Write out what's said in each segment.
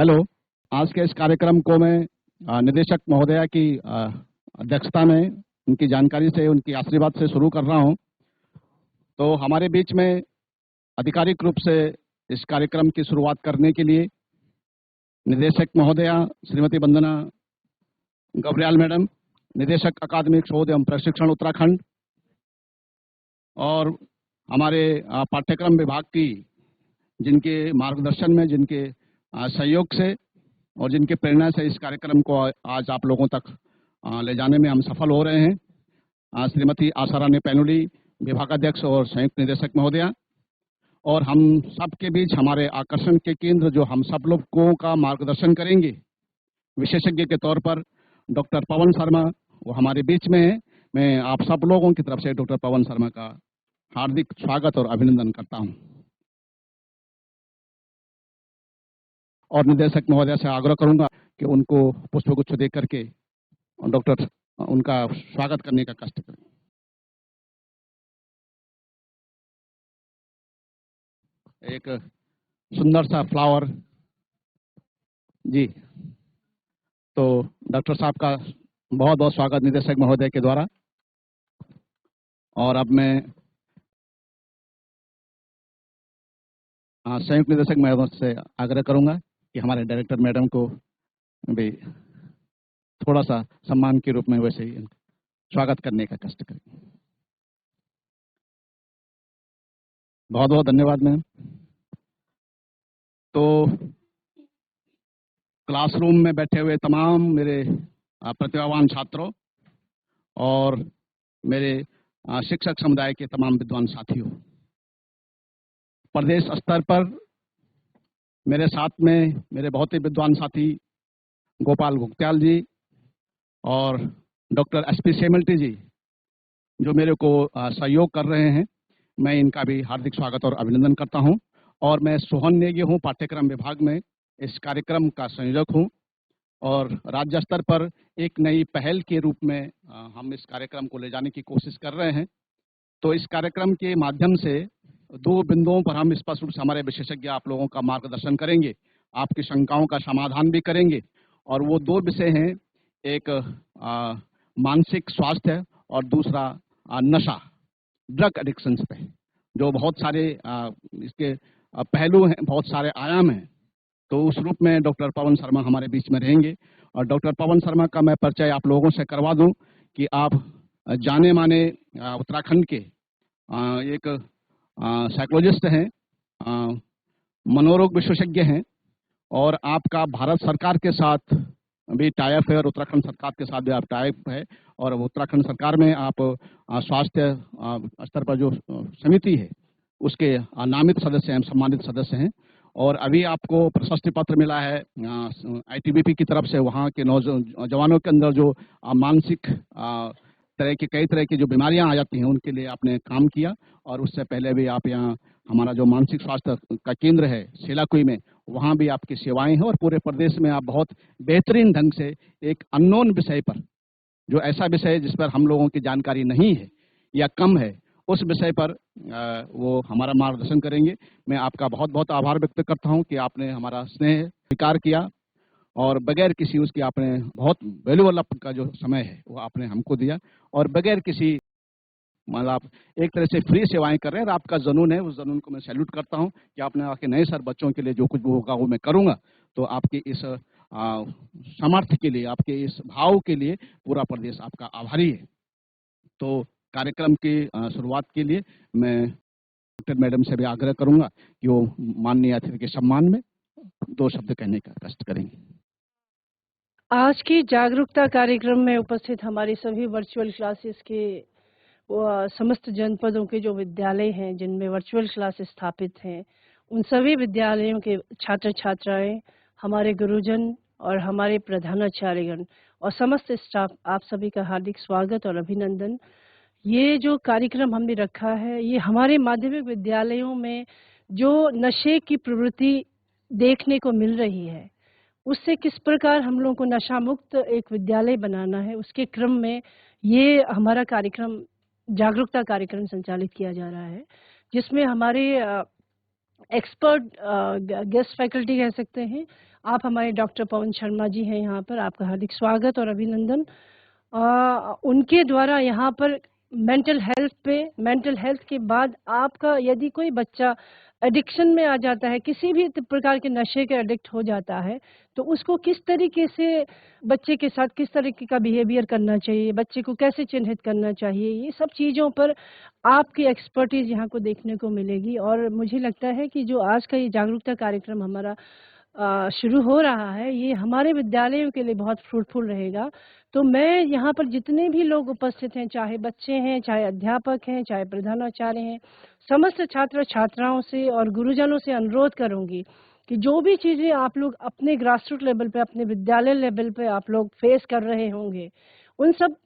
Hello. आज के इस कार्यक्रम को मैं निदेशक महोदया की अध्यक्षता में उनकी जानकारी से, उनकी आशीर्वाद से शुरू कर रहा हूं। तो हमारे बीच में आधिकारिक रूप से इस कार्यक्रम की शुरुआत करने के लिए निदेशक महोदया श्रीमती वंदना गबरियाल मैडम, निदेशक अकादमिक शोध एवं प्रशिक्षण उत्तराखंड, और हमारे पाठ्यक्रम विभाग की जिनके मार्गदर्शन में, जिनके सहयोग से और जिनके प्रेरणा से इस कार्यक्रम को आज आप लोगों तक ले जाने में हम सफल हो रहे हैं, श्रीमती आशा रानी पैनुली, विभागाध्यक्ष और संयुक्त निदेशक महोदया, और हम सब के बीच हमारे आकर्षण के केंद्र जो हम सब लोगों का मार्गदर्शन करेंगे विशेषज्ञ के तौर पर डॉक्टर पवन शर्मा, वो हमारे बीच में है। मैं आप सब लोगों की तरफ से डॉक्टर पवन शर्मा का हार्दिक स्वागत और अभिनंदन करता हूं, और निदेशक महोदया से आग्रह करूंगा कि उनको पुष्पगुच्छ दे करके डॉक्टर उनका स्वागत करने का कष्ट करें। एक सुंदर सा फ्लावर जी। तो डॉक्टर साहब का बहुत बहुत स्वागत निदेशक महोदय के द्वारा। और अब मैं संयुक्त निदेशक महोदय से आग्रह करूंगा कि हमारे डायरेक्टर मैडम को भी थोड़ा सा सम्मान के रूप में वैसे ही स्वागत करने का कष्ट करें। बहुत बहुत धन्यवाद मैम। तो क्लासरूम में बैठे हुए तमाम मेरे प्रतिभावान छात्रों और मेरे शिक्षक समुदाय के तमाम विद्वान साथियों, प्रदेश स्तर पर मेरे साथ में मेरे बहुत ही विद्वान साथी गोपाल गुप्त्याल जी और डॉक्टर एसपी सेमल्टी जी जो मेरे को सहयोग कर रहे हैं, मैं इनका भी हार्दिक स्वागत और अभिनंदन करता हूं। और मैं सोहन नेगी हूं, पाठ्यक्रम विभाग में इस कार्यक्रम का संयोजक हूं, और राज्य स्तर पर एक नई पहल के रूप में हम इस कार्यक्रम को ले जाने की कोशिश कर रहे हैं। तो इस कार्यक्रम के माध्यम से दो बिंदुओं पर हम स्पष्ट रूप से हमारे विशेषज्ञ आप लोगों का मार्गदर्शन करेंगे, आपकी शंकाओं का समाधान भी करेंगे। और वो दो विषय हैं, एक मानसिक स्वास्थ्य और दूसरा नशा, ड्रग एडिक्शंस पे, जो बहुत सारे इसके पहलू हैं, बहुत सारे आयाम हैं। तो उस रूप में डॉक्टर पवन शर्मा हमारे बीच में रहेंगे। और डॉक्टर पवन शर्मा का मैं परिचय आप लोगों से करवा दूं कि आप जाने माने उत्तराखंड के एक साइकोलॉजिस्ट हैं, मनोरोग विशेषज्ञ हैं, और आपका भारत सरकार के साथ भी टाइप है और उत्तराखंड सरकार के साथ भी आप टाइप है। और उत्तराखंड सरकार में आप स्वास्थ्य स्तर पर जो समिति है उसके नामित सदस्य हैं, सम्मानित सदस्य हैं। और अभी आपको प्रशस्ति पत्र मिला है आईटीबीपी की तरफ से, वहाँ के नौजवानों के अंदर जो मानसिक कई तरह की जो बीमारियां आ जाती हैं उनके लिए आपने काम किया। और उससे पहले भी आप यहाँ हमारा जो मानसिक स्वास्थ्य का केंद्र है सेलाकुई में, वहाँ भी आपकी सेवाएं हैं। और पूरे प्रदेश में आप बहुत बेहतरीन ढंग से एक अननोन विषय पर, जो ऐसा विषय जिस पर हम लोगों की जानकारी नहीं है या कम है, उस विषय पर वो हमारा मार्गदर्शन करेंगे। मैं आपका बहुत बहुत आभार व्यक्त करता हूं कि आपने हमारा स्नेह स्वीकार किया और बगैर किसी उसकी आपने बहुत वैल्यूएबल आपका जो समय है वो आपने हमको दिया, और बगैर किसी मतलब एक तरह से फ्री सेवाएं कर रहे हैं। और आपका जुनून है, उस जुनून को मैं सैल्यूट करता हूं कि आपने आके नए सर बच्चों के लिए जो कुछ भी होगा वो मैं करूंगा। तो आपके इस सामर्थ्य के लिए, आपके इस भाव के लिए पूरा प्रदेश आपका आभारी है। तो कार्यक्रम की शुरुआत के लिए मैं डॉक्टर मैडम से भी आग्रह करूंगा कि वो माननीय अतिथि के सम्मान में दो शब्द कहने का कष्ट करेंगे। आज की जागरूकता कार्यक्रम में उपस्थित हमारी सभी वर्चुअल क्लासेस के समस्त जनपदों के जो विद्यालय हैं जिनमें वर्चुअल क्लास स्थापित हैं, उन सभी विद्यालयों के छात्र छात्राएं, हमारे गुरुजन और हमारे प्रधानाचार्यगण और समस्त स्टाफ, आप सभी का हार्दिक स्वागत और अभिनंदन। ये जो कार्यक्रम हमने रखा है, ये हमारे माध्यमिक विद्यालयों में जो नशे की प्रवृत्ति देखने को मिल रही है, उससे किस प्रकार हम लोगों को नशा मुक्त एक विद्यालय बनाना है, उसके क्रम में ये हमारा कार्यक्रम, जागरूकता कार्यक्रम संचालित किया जा रहा है, जिसमें हमारे एक्सपर्ट गेस्ट फैकल्टी कह सकते हैं। आप हमारे डॉक्टर पवन शर्मा जी हैं यहाँ पर, आपका हार्दिक स्वागत और अभिनंदन। उनके द्वारा यहाँ पर मेंटल हेल्थ के बाद आपका यदि कोई बच्चा एडिक्शन में आ जाता है, किसी भी प्रकार के नशे के एडिक्ट हो जाता है, तो उसको किस तरीके से बच्चे के साथ किस तरीके का बिहेवियर करना चाहिए, बच्चे को कैसे चिन्हित करना चाहिए, ये सब चीज़ों पर आपकी एक्सपर्टीज़ यहाँ को देखने को मिलेगी। और मुझे लगता है कि जो आज का ये जागरूकता कार्यक्रम हमारा शुरू हो रहा है, ये हमारे विद्यालयों के लिए बहुत फ्रूटफुल रहेगा। तो मैं यहाँ पर जितने भी लोग उपस्थित हैं, चाहे बच्चे हैं, चाहे अध्यापक हैं, चाहे प्रधानाचार्य हैं, समस्त छात्र छात्राओं से और गुरुजनों से अनुरोध करूँगी कि जो भी चीज़ें आप लोग अपने ग्रासरूट लेवल पे, अपने विद्यालय लेवल पे आप लोग फेस कर रहे होंगे, उन सब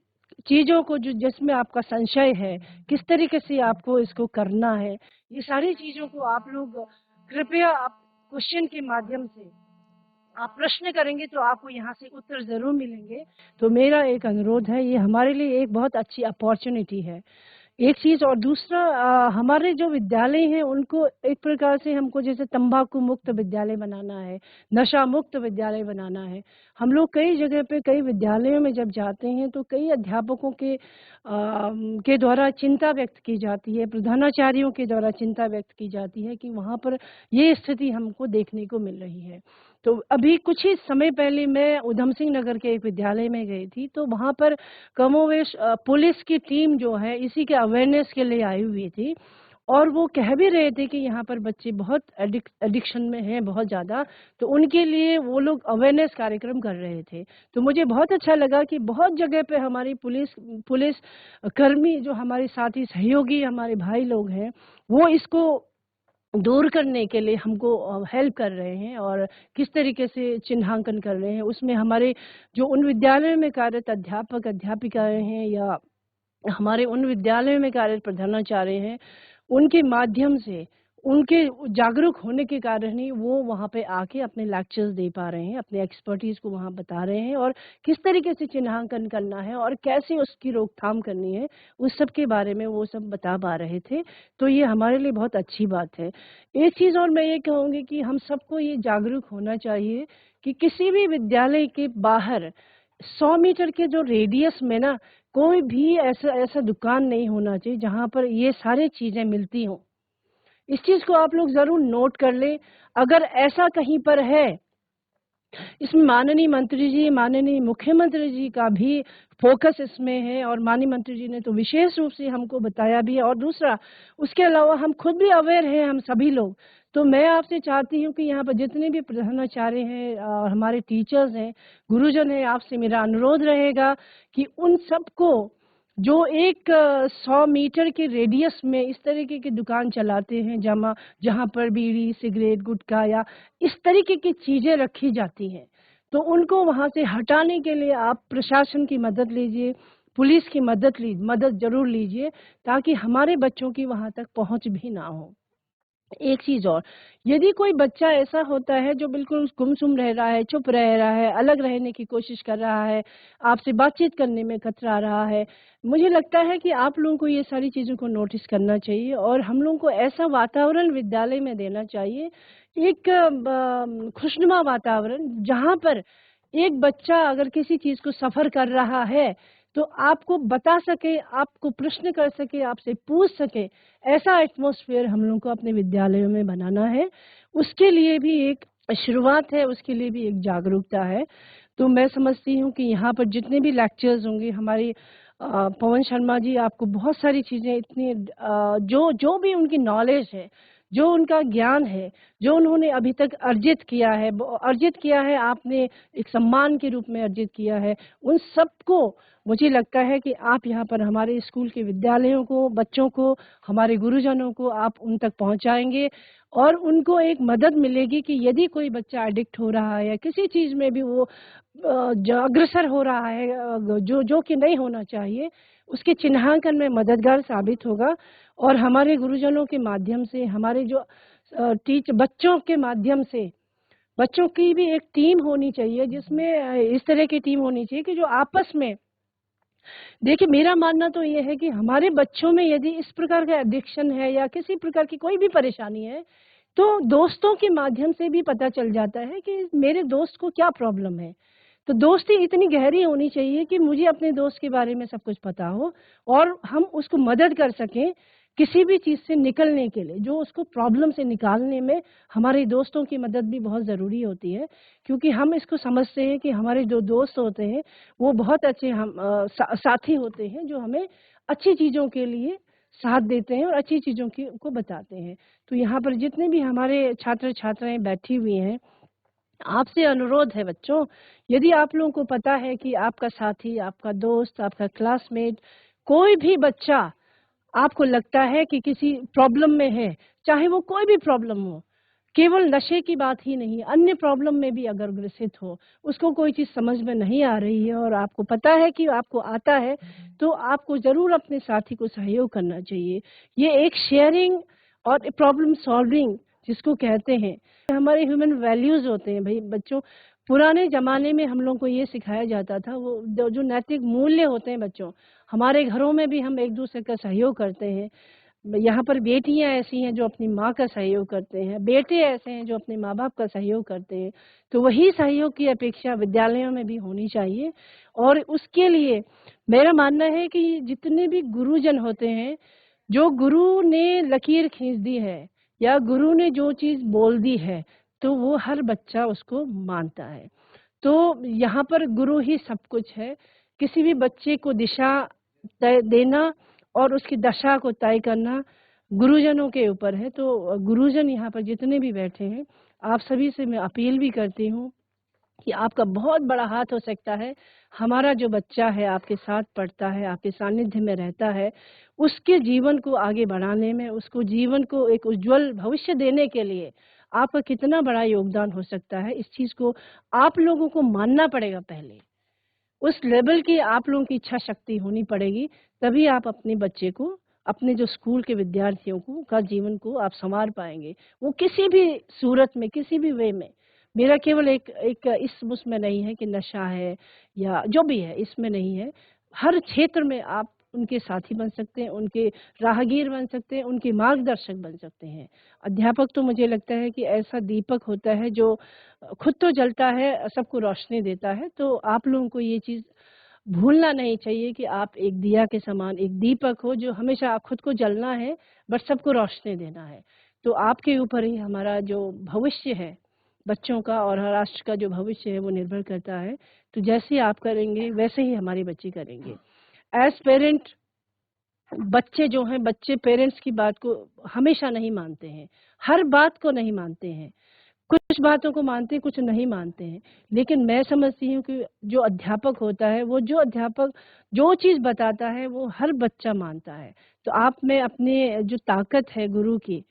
चीज़ों को जो जिसमें आपका संशय है, किस तरीके से आपको इसको करना है, ये सारी चीज़ों को आप लोग कृपया आप क्वेश्चन के माध्यम से आप प्रश्न करेंगे तो आपको यहाँ से उत्तर ज़रूर मिलेंगे। तो मेरा एक अनुरोध है, ये हमारे लिए एक बहुत अच्छी अपॉर्चुनिटी है। एक चीज़ और दूसरा हमारे जो विद्यालय हैं उनको एक प्रकार से हमको जैसे तंबाकू मुक्त विद्यालय बनाना है, नशा मुक्त विद्यालय बनाना है। हम लोग कई जगह पे कई विद्यालयों में जब जाते हैं तो कई अध्यापकों के द्वारा चिंता व्यक्त की जाती है, प्रधानाचार्यों के द्वारा चिंता व्यक्त की जाती है कि वहाँ पर ये स्थिति हमको देखने को मिल रही है। तो अभी कुछ ही समय पहले मैं उधम सिंह नगर के एक विद्यालय में गई थी, तो वहाँ पर कमोवेश पुलिस की टीम जो है इसी के अवेयरनेस के लिए आई हुई थी और वो कह भी रहे थे कि यहाँ पर बच्चे बहुत एडिक्शन में हैं बहुत ज़्यादा, तो उनके लिए वो लोग अवेयरनेस कार्यक्रम कर रहे थे। तो मुझे बहुत अच्छा लगा कि बहुत जगह पे हमारी पुलिस कर्मी जो हमारे साथी सहयोगी हमारे भाई लोग हैं, वो इसको दूर करने के लिए हमको हेल्प कर रहे हैं और किस तरीके से चिन्हांकन कर रहे हैं। उसमें हमारे जो उन विद्यालयों में कार्यरत अध्यापक अध्यापिकाएं हैं या हमारे उन विद्यालयों में कार्यरत प्रधानाचार्य हैं, उनके माध्यम से उनके जागरूक होने के कारण ही वो वहाँ पे आके अपने लेक्चर्स दे पा रहे हैं, अपने एक्सपर्टीज़ को वहाँ बता रहे हैं और किस तरीके से चिन्हांकन करना है और कैसे उसकी रोकथाम करनी है, उस सब के बारे में वो सब बता पा रहे थे। तो ये हमारे लिए बहुत अच्छी बात है। एक चीज़ और मैं ये कहूँगी कि हम सबको ये जागरूक होना चाहिए कि किसी भी विद्यालय के बाहर 100 मीटर के जो रेडियस में ना कोई भी ऐसा दुकान नहीं होना चाहिए जहाँ पर ये सारी चीज़ें मिलती हों। इस चीज़ को आप लोग ज़रूर नोट कर लें। अगर ऐसा कहीं पर है, इसमें माननीय मंत्री जी, माननीय मुख्यमंत्री जी का भी फ़ोकस इसमें है और माननीय मंत्री जी ने तो विशेष रूप से हमको बताया भी है और दूसरा, उसके अलावा हम खुद भी अवेयर हैं हम सभी लोग। तो मैं आपसे चाहती हूँ कि यहाँ पर जितने भी प्रधानाचार्य हैं हमारे टीचर्स हैं, गुरुजन हैं, आपसे मेरा अनुरोध रहेगा कि उन सबको जो एक 100 मीटर के रेडियस में इस तरीके की दुकान चलाते हैं जहाँ पर बीड़ी, सिगरेट, गुटखा या इस तरीके की चीज़ें रखी जाती हैं, तो उनको वहाँ से हटाने के लिए आप प्रशासन की मदद लीजिए, पुलिस की मदद ज़रूर लीजिए ताकि हमारे बच्चों की वहाँ तक पहुँच भी ना हो। एक चीज़ और, यदि कोई बच्चा ऐसा होता है जो बिल्कुल गुमसुम रह रहा है, चुप रह रहा है, अलग रहने की कोशिश कर रहा है, आपसे बातचीत करने में कतरा रहा है, मुझे लगता है कि आप लोगों को ये सारी चीज़ों को नोटिस करना चाहिए और हम लोगों को ऐसा वातावरण विद्यालय में देना चाहिए, एक खुशनुमा वातावरण जहाँ पर एक बच्चा अगर किसी चीज़ को सफ़र कर रहा है, तो आपको बता सके, आपको प्रश्न कर सके, आपसे पूछ सके, ऐसा एटमॉस्फेयर हम लोगों को अपने विद्यालयों में बनाना है। उसके लिए भी एक शुरुआत है, उसके लिए भी एक जागरूकता है। तो मैं समझती हूँ कि यहाँ पर जितने भी लेक्चर्स होंगे हमारी पवन शर्मा जी आपको बहुत सारी चीज़ें इतनी जो भी उनकी नॉलेज है, जो उनका ज्ञान है, जो उन्होंने अभी तक अर्जित किया है आपने एक सम्मान के रूप में अर्जित किया है, उन सबको मुझे लगता है कि आप यहाँ पर हमारे स्कूल के विद्यालयों को, बच्चों को, हमारे गुरुजनों को आप उन तक पहुँचाएँगे और उनको एक मदद मिलेगी कि यदि कोई बच्चा एडिक्ट हो रहा है या किसी चीज़ में भी वो अग्रसर हो रहा है जो कि नहीं होना चाहिए, उसके चिन्हांकन में मददगार साबित होगा और हमारे गुरुजनों के माध्यम से, हमारे जो बच्चों के माध्यम से, बच्चों की भी एक टीम होनी चाहिए जिसमें इस तरह की टीम होनी चाहिए कि जो आपस में देखिए, मेरा मानना तो ये है कि हमारे बच्चों में यदि इस प्रकार का एडिक्शन है या किसी प्रकार की कोई भी परेशानी है, तो दोस्तों के माध्यम से भी पता चल जाता है कि मेरे दोस्त को क्या प्रॉब्लम है। तो दोस्ती इतनी गहरी होनी चाहिए कि मुझे अपने दोस्त के बारे में सब कुछ पता हो और हम उसको मदद कर सकें किसी भी चीज़ से निकलने के लिए, जो उसको प्रॉब्लम से निकालने में हमारे दोस्तों की मदद भी बहुत ज़रूरी होती है। क्योंकि हम इसको समझते हैं कि हमारे जो दोस्त होते हैं वो बहुत अच्छे साथी होते हैं, जो हमें अच्छी चीज़ों के लिए साथ देते हैं और अच्छी चीज़ों की को बताते हैं। तो यहाँ पर जितने भी हमारे छात्र छात्राएं बैठी हुई हैं, आपसे अनुरोध है बच्चों, यदि आप लोगों को पता है कि आपका साथी, आपका दोस्त, आपका क्लासमेट, कोई भी बच्चा आपको लगता है कि किसी प्रॉब्लम में है, चाहे वो कोई भी प्रॉब्लम हो, केवल नशे की बात ही नहीं, अन्य प्रॉब्लम में भी अगर ग्रसित हो, उसको कोई चीज़ समझ में नहीं आ रही है और आपको पता है कि आपको आता है, तो आपको ज़रूर अपने साथी को सहयोग करना चाहिए। ये एक शेयरिंग और प्रॉब्लम सॉल्विंग जिसको कहते हैं, हमारे ह्यूमन वैल्यूज़ होते हैं भई बच्चों। पुराने ज़माने में हम लोगों को ये सिखाया जाता था, वो जो नैतिक मूल्य होते हैं बच्चों, हमारे घरों में भी हम एक-दूसरे का सहयोग करते हैं। यहाँ पर बेटियाँ ऐसी हैं जो अपनी माँ का सहयोग करते हैं, बेटे ऐसे हैं जो अपने माँ-बाप का सहयोग करते हैं। तो वही सहयोग की अपेक्षा विद्यालयों में भी होनी चाहिए और उसके लिए मेरा मानना है कि जितने भी गुरुजन होते हैं, जो गुरु ने लकीर खींच दी है या गुरु ने जो चीज़ बोल दी है, तो वो हर बच्चा उसको मानता है। तो यहाँ पर गुरु ही सब कुछ है। किसी भी बच्चे को दिशा तय देना और उसकी दशा को तय करना गुरुजनों के ऊपर है। तो गुरुजन यहाँ पर जितने भी बैठे हैं, आप सभी से मैं अपील भी करती हूँ कि आपका बहुत बड़ा हाथ हो सकता है। हमारा जो बच्चा है आपके साथ पढ़ता है, आपके सानिध्य में रहता है, उसके जीवन को आगे बढ़ाने में, उसको जीवन को एक उज्ज्वल भविष्य देने के लिए आपका कितना बड़ा योगदान हो सकता है, इस चीज़ को आप लोगों को मानना पड़ेगा पहले। उस लेवल की आप लोगों की इच्छा शक्ति होनी पड़ेगी, तभी आप अपने बच्चे को, अपने जो स्कूल के विद्यार्थियों को का जीवन को आप सँवार पाएँगे। वो किसी भी सूरत में, किसी भी वे में, मेरा केवल एक एक इस उसमें नहीं है कि नशा है या जो भी है, इसमें नहीं है। हर क्षेत्र में आप उनके साथी बन सकते हैं, उनके राहगीर बन सकते हैं, उनके मार्गदर्शक बन सकते हैं। अध्यापक तो मुझे लगता है कि ऐसा दीपक होता है जो खुद तो जलता है, सबको रोशनी देता है। तो आप लोगों को ये चीज़ भूलना नहीं चाहिए कि आप एक दिया के समान, एक दीपक हो जो हमेशा खुद को जलना है, बट सबको रोशनी देना है। तो आपके ऊपर ही हमारा जो भविष्य है, बच्चों का और राष्ट्र का जो भविष्य है वो निर्भर करता है। तो जैसे आप करेंगे, वैसे ही हमारे बच्चे करेंगे। एज़ पेरेंट, बच्चे जो हैं, बच्चे पेरेंट्स की बात को हमेशा नहीं मानते हैं, हर बात को नहीं मानते हैं। कुछ बातों को मानते हैं, कुछ नहीं मानते हैं। लेकिन मैं समझती हूँ कि जो अध्यापक होता है, वो जो अध्यापक जो चीज़ बताता है, वो हर बच्चा मानता है। तो आप में अपने जो ताकत है गुरु की,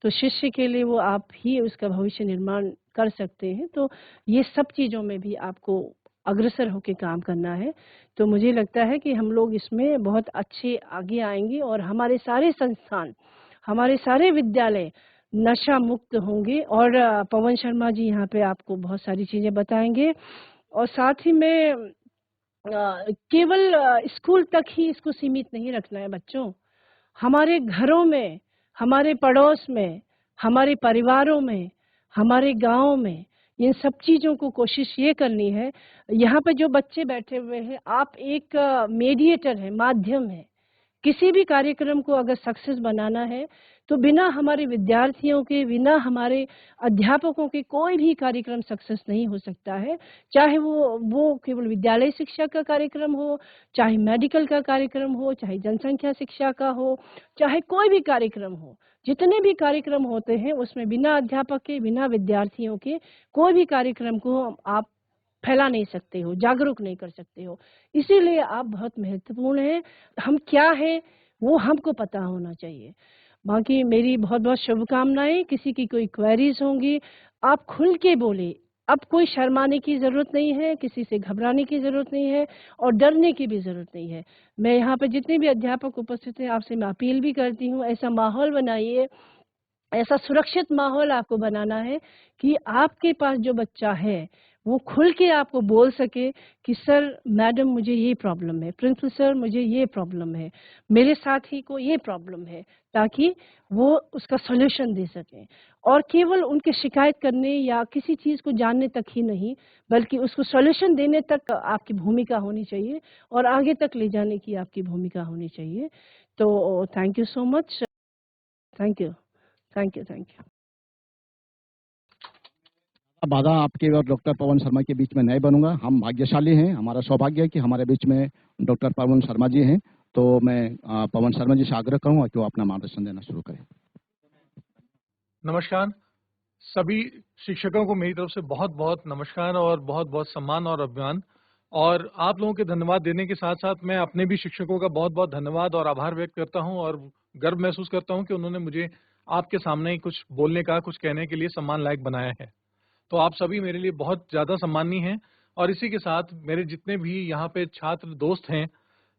तो शिष्य के लिए वो आप ही उसका भविष्य निर्माण कर सकते हैं। तो ये सब चीज़ों में भी आपको अग्रसर होके काम करना है। तो मुझे लगता है कि हम लोग इसमें बहुत अच्छे आगे आएँगे और हमारे सारे संस्थान, हमारे सारे विद्यालय नशा मुक्त होंगे। और पवन शर्मा जी यहाँ पे आपको बहुत सारी चीज़ें बताएँगे और साथ ही में केवल स्कूल तक ही इसको सीमित नहीं रखना है बच्चों। हमारे घरों में, हमारे पड़ोस में, हमारे परिवारों में, हमारे गाँव में, इन सब चीज़ों को कोशिश ये करनी है। यहाँ पे जो बच्चे बैठे हुए हैं, आप एक मीडिएटर हैं, माध्यम हैं। किसी भी कार्यक्रम को अगर सक्सेस बनाना है, तो बिना हमारे विद्यार्थियों के, बिना हमारे अध्यापकों के कोई भी कार्यक्रम सक्सेस नहीं हो सकता है। चाहे वो केवल विद्यालय शिक्षा का कार्यक्रम हो, चाहे मेडिकल का कार्यक्रम हो, चाहे जनसंख्या शिक्षा का हो, चाहे कोई भी कार्यक्रम हो। जितने भी कार्यक्रम होते हैं, उसमें बिना अध्यापक के, बिना विद्यार्थियों के कोई भी कार्यक्रम को आप फैला नहीं सकते हो, जागरूक नहीं कर सकते हो। इसीलिए आप बहुत महत्वपूर्ण हैं। हम क्या हैं, वो हमको पता होना चाहिए। बाकी मेरी बहुत-बहुत शुभकामनाएँ। किसी की कोई क्वेरीज़ होंगी, आप खुल के बोलें। अब कोई शर्माने की ज़रूरत नहीं है, किसी से घबराने की ज़रूरत नहीं है और डरने की भी ज़रूरत नहीं है। मैं यहाँ पे जितने भी अध्यापक उपस्थित हैं, आपसे मैं अपील भी करती हूँ, ऐसा माहौल बनाइए, ऐसा सुरक्षित माहौल आपको बनाना है कि आपके पास जो बच्चा है, वो खुल के आपको बोल सके कि सर, मैडम मुझे ये प्रॉब्लम है, प्रिंसिपल सर मुझे ये प्रॉब्लम है, मेरे साथी को ये प्रॉब्लम है, ताकि वो उसका सॉल्यूशन दे सकें। और केवल उनके शिकायत करने या किसी चीज़ को जानने तक ही नहीं, बल्कि उसको सॉल्यूशन देने तक आपकी भूमिका होनी चाहिए और आगे तक ले जाने की आपकी भूमिका होनी चाहिए। तो thank you so much. Thank you, thank you, thank you. बाधा आपके और डॉक्टर पवन शर्मा के बीच में नहीं बनूंगा। हम भाग्यशाली हैं, हमारा सौभाग्य है कि हमारे बीच में डॉक्टर पवन शर्मा जी हैं। तो मैं पवन शर्मा जी से आग्रह करूंगा कि वो अपना मार्गदर्शन देना शुरू करें। नमस्कार सभी शिक्षकों को मेरी तरफ से बहुत बहुत नमस्कार और बहुत बहुत सम्मान और अभिमान। और आप लोगों के धन्यवाद देने के साथ साथ मैं अपने भी शिक्षकों का बहुत बहुत धन्यवाद और आभार व्यक्त करता हूं और गर्व महसूस करता हूं कि उन्होंने मुझे आपके सामने कुछ बोलने का, कुछ कहने के लिए सम्मान लायक बनाया है। तो आप सभी मेरे लिए बहुत ज़्यादा सम्मानीय हैं। और इसी के साथ मेरे जितने भी यहाँ पे छात्र दोस्त हैं,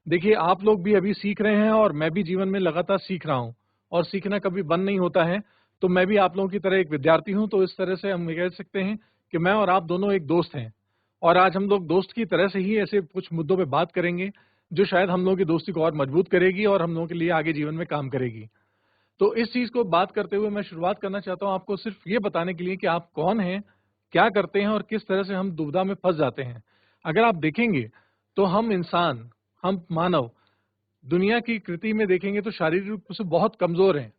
देखिए आप लोग भी अभी सीख रहे हैं और मैं भी जीवन में लगातार सीख रहा हूँ और सीखना कभी बंद नहीं होता है। तो मैं भी आप लोगों की तरह एक विद्यार्थी हूँ। तो इस तरह से हम कह सकते हैं कि मैं और आप दोनों एक दोस्त हैं और आज हम लोग दोस्त की तरह से ही ऐसे कुछ मुद्दों पे बात करेंगे जो शायद हम लोगों की दोस्ती को और मजबूत करेगी और हम लोगों के लिए आगे जीवन में काम करेगी। तो इस चीज़ को बात करते हुए मैं शुरुआत करना चाहता हूँ आपको सिर्फ ये बताने के लिए कि आप कौन हैं, क्या करते हैं और किस तरह से हम दुविधा में फंस जाते हैं। अगर आप देखेंगे तो हम इंसान, हम मानव दुनिया की कृति में देखेंगे तो शारीरिक रूप से बहुत कमजोर हैं।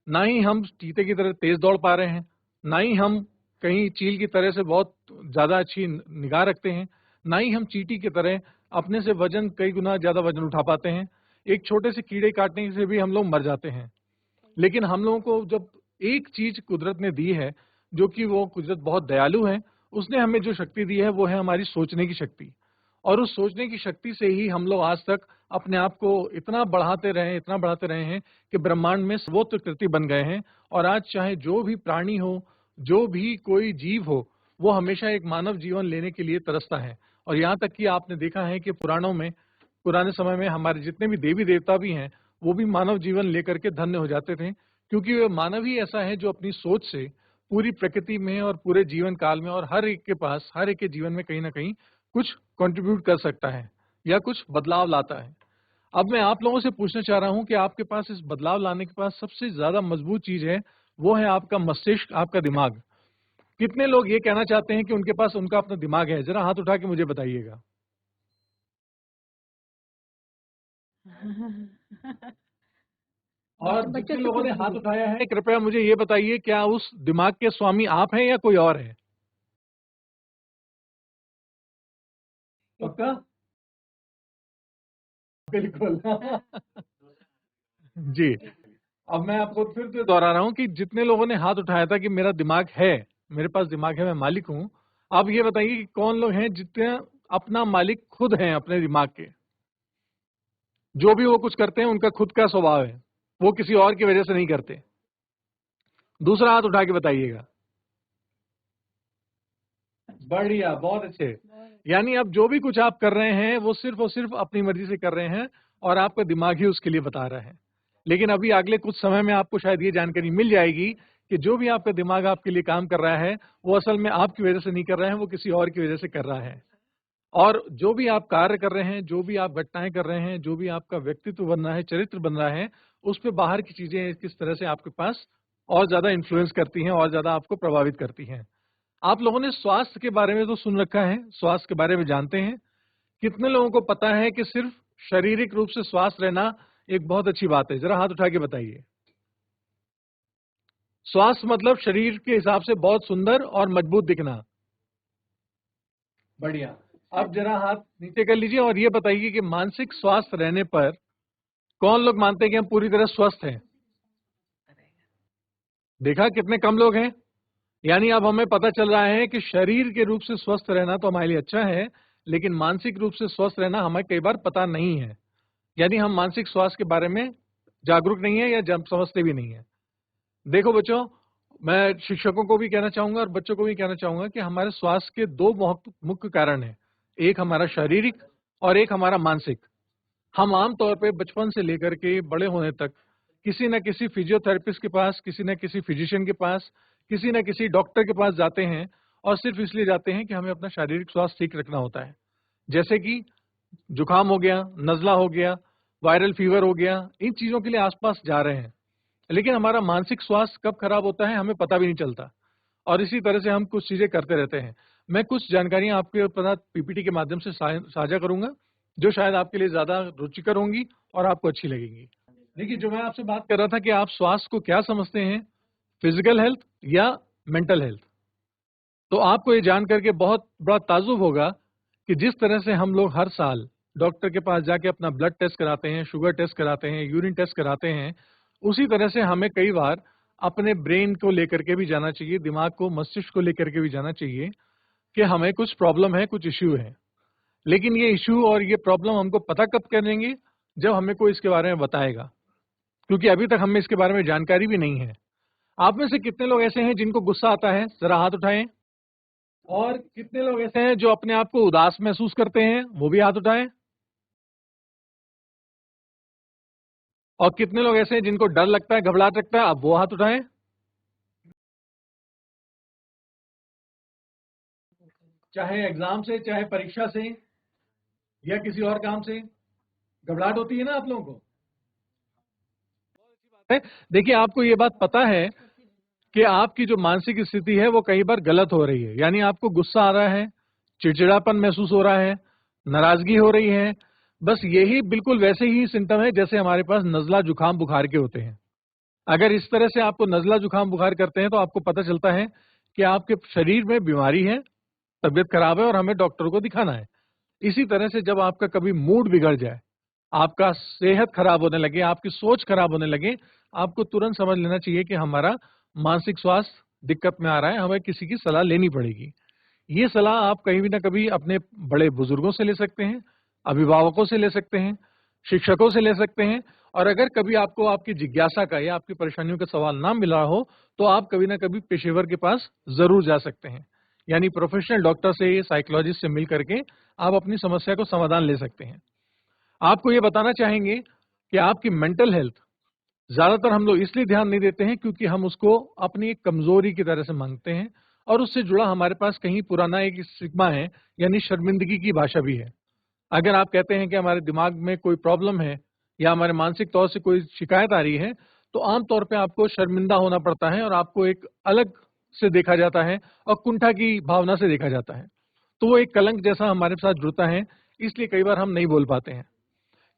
ना ही हम चीते की तरह तेज दौड़ पा रहे हैं, ना ही हम कहीं चील की तरह से बहुत ज्यादा अच्छी निगाह रखते हैं, ना ही हम चींटी की तरह अपने से वजन कई गुना ज्यादा वजन उठा पाते हैं। एक छोटे से कीड़े काटने से भी हम लोग मर जाते हैं। लेकिन हम लोगों को जब एक चीज कुदरत ने दी है, जो कि वो कुदरत बहुत दयालु है, उसने हमें जो शक्ति दी है वो है हमारी सोचने की शक्ति। और उस सोचने की शक्ति से ही हम लोग आज तक अपने आप को इतना बढ़ाते रहे हैं कि ब्रह्मांड में सर्वोच्च कृति बन गए हैं। और आज चाहे जो भी प्राणी हो, जो भी कोई जीव हो, वो हमेशा एक मानव जीवन लेने के लिए तरसता है। और यहाँ तक कि आपने देखा है कि पुराणों में, पुराने समय में हमारे जितने भी देवी देवता भी हैं, वो भी मानव जीवन लेकर के धन्य हो जाते थे, क्योंकि वे मानव ही ऐसा है जो अपनी सोच से पूरी प्रकृति में और पूरे जीवन काल में और हर एक के पास, हर एक के जीवन में कहीं ना कहीं कुछ कंट्रीब्यूट कर सकता है या कुछ बदलाव लाता है। अब मैं आप लोगों से पूछना चाह रहा हूं कि आपके पास इस बदलाव लाने के पास सबसे ज्यादा मजबूत चीज है, वो है आपका मस्तिष्क, आपका दिमाग। कितने लोग ये कहना चाहते हैं कि उनके पास उनका अपना दिमाग है? जरा हाथ उठा के मुझे बताइएगा। और जितने लोगों ने हाथ उठाया है, कृपया मुझे ये बताइए, क्या उस दिमाग के स्वामी आप हैं या कोई और है? पक्का? बिल्कुल। जी। अब मैं आपको फिर से दोहरा रहा हूं कि जितने लोगों ने हाथ उठाया था कि मेरा दिमाग है, मेरे पास दिमाग है, मैं मालिक हूं, आप ये बताइए कि कौन लोग हैं जितने अपना मालिक खुद हैं अपने दिमाग के? जो भी वो कुछ करते हैं उनका खुद का स्वभाव है, वो किसी और की वजह से नहीं करते। दूसरा हाथ उठा के बताइएगा। बढ़िया, बहुत अच्छे। यानी अब जो भी कुछ आप कर रहे हैं वो सिर्फ और सिर्फ अपनी मर्जी से कर रहे हैं और आपका दिमाग ही उसके लिए बता रहा है। लेकिन अभी अगले कुछ समय में आपको शायद ये जानकारी मिल जाएगी कि जो भी आपका दिमाग आपके लिए काम कर रहा है वो असल में आपकी वजह से नहीं कर रहा है, वो किसी और की वजह से कर रहा है। और जो भी आप कार्य कर रहे हैं, जो भी आप घटनाएं कर रहे हैं, जो भी आपका व्यक्तित्व बन रहा है, चरित्र बन रहा है, उस पर बाहर की चीजें किस तरह से आपके पास और ज्यादा इन्फ्लुएंस करती हैं और ज्यादा आपको प्रभावित करती हैं। आप लोगों ने स्वास्थ्य के बारे में तो सुन रखा है, स्वास्थ्य के बारे में जानते हैं। कितने लोगों को पता है कि सिर्फ शारीरिक रूप से स्वस्थ रहना एक बहुत अच्छी बात है? जरा हाथ उठा के बताइए। स्वास्थ्य मतलब शरीर के हिसाब से बहुत सुंदर और मजबूत दिखना। बढ़िया। अब जरा हाथ नीचे कर लीजिए और ये बताइए कि मानसिक स्वास्थ्य रहने पर कौन लोग मानते हैं कि हम पूरी तरह स्वस्थ हैं? देखा कितने कम लोग हैं। यानी अब हमें पता चल रहा है कि शरीर के रूप से स्वस्थ रहना तो हमारे लिए अच्छा है, लेकिन मानसिक रूप से स्वस्थ रहना हमें कई बार पता नहीं है। यानी हम मानसिक स्वास्थ्य के बारे में जागरूक नहीं है या समझते भी नहीं है। देखो बच्चों, मैं शिक्षकों को भी कहना चाहूंगा और बच्चों को भी कहना चाहूंगा कि हमारे स्वास्थ्य के दो मुख्य कारण हैं, एक हमारा शारीरिक और एक हमारा मानसिक। हम आमतौर पे बचपन से लेकर के बड़े होने तक किसी न किसी फिजियोथेरेपिस्ट के पास, किसी न किसी फिजिशियन के पास, किसी न किसी डॉक्टर के पास जाते हैं और सिर्फ इसलिए जाते हैं कि हमें अपना शारीरिक स्वास्थ्य ठीक रखना होता है। जैसे कि जुकाम हो गया, नजला हो गया, वायरल फीवर हो गया, इन चीजों के लिए आसपास जा रहे हैं। लेकिन हमारा मानसिक स्वास्थ्य कब खराब होता है हमें पता भी नहीं चलता, और इसी तरह से हम कुछ चीजें करते रहते हैं। मैं कुछ जानकारियां आपके साथ पीपीटी के माध्यम से साझा करूंगा, जो शायद आपके लिए ज्यादा रुचिकर होंगी और आपको अच्छी लगेंगी। देखिए, जो मैं आपसे बात कर रहा था कि आप स्वास्थ्य को क्या समझते हैं, फिजिकल हेल्थ या मेंटल हेल्थ, तो आपको ये जान करके बहुत बड़ा ताज्जुब होगा कि जिस तरह से हम लोग हर साल डॉक्टर के पास जाके अपना ब्लड टेस्ट कराते हैं, शुगर टेस्ट कराते हैं, यूरिन टेस्ट कराते हैं, उसी तरह से हमें कई बार अपने ब्रेन को लेकर के भी जाना चाहिए, दिमाग को, मस्तिष्क को लेकर के भी जाना चाहिए कि हमें कुछ प्रॉब्लम है, कुछ इश्यू है। लेकिन ये इश्यू और ये प्रॉब्लम हमको पता कब करेंगे, जब हमें कोई इसके बारे में बताएगा, क्योंकि अभी तक हमें इसके बारे में जानकारी भी नहीं है। आप में से कितने लोग ऐसे हैं जिनको गुस्सा आता है, जरा हाथ उठाएं। और कितने लोग ऐसे हैं जो अपने आप को उदास महसूस करते हैं, वो भी हाथ उठाएं। और कितने लोग ऐसे हैं जिनको डर लगता है, घबराहट लगता है, अब वो हाथ उठाएं। चाहे एग्जाम से, चाहे परीक्षा से, या किसी और काम से घबराहट होती है ना आप लोगों को। देखिए, आपको ये बात पता है कि आपकी जो मानसिक स्थिति है वो कई बार गलत हो रही है, यानी आपको गुस्सा आ रहा है, चिड़चिड़ापन महसूस हो रहा है, नाराजगी हो रही है। बस यही बिल्कुल वैसे ही सिम्टम है जैसे हमारे पास नजला जुकाम बुखार के होते हैं। अगर इस तरह से आपको नजला जुकाम बुखार करते हैं तो आपको पता चलता है कि आपके शरीर में बीमारी है, तबियत खराब है और हमें डॉक्टर को दिखाना है। इसी तरह से जब आपका कभी मूड बिगड़ जाए, आपका सेहत खराब होने लगे, आपकी सोच खराब होने लगे, आपको तुरंत समझ लेना चाहिए कि हमारा मानसिक स्वास्थ्य दिक्कत में आ रहा है, हमें किसी की सलाह लेनी पड़ेगी। ये सलाह आप कहीं भी ना कभी अपने बड़े बुजुर्गों से ले सकते हैं, अभिभावकों से ले सकते हैं, शिक्षकों से ले सकते हैं, और अगर कभी आपको आपकी जिज्ञासा का या आपकी परेशानियों का सवाल ना मिला हो तो आप कभी ना कभी पेशेवर के पास जरूर जा सकते हैं, यानी प्रोफेशनल डॉक्टर से, साइकोलॉजिस्ट से मिल करके आप अपनी समस्या को समाधान ले सकते हैं। आपको ये बताना चाहेंगे कि आपकी मेंटल हेल्थ ज्यादातर हम लोग इसलिए ध्यान नहीं देते हैं क्योंकि हम उसको अपनी एक कमजोरी की तरह से मांगते हैं, और उससे जुड़ा हमारे पास कहीं पुराना एक स्टिग्मा है, यानी शर्मिंदगी की भाषा भी है। अगर आप कहते हैं कि हमारे दिमाग में कोई प्रॉब्लम है या हमारे मानसिक तौर से कोई शिकायत आ रही है, तो आमतौर पे आपको शर्मिंदा होना पड़ता है और आपको एक अलग से देखा जाता है और कुंठा की भावना से देखा जाता है। तो वो एक कलंक जैसा हमारे साथ जुड़ता है, इसलिए कई बार हम नहीं बोल पाते हैं।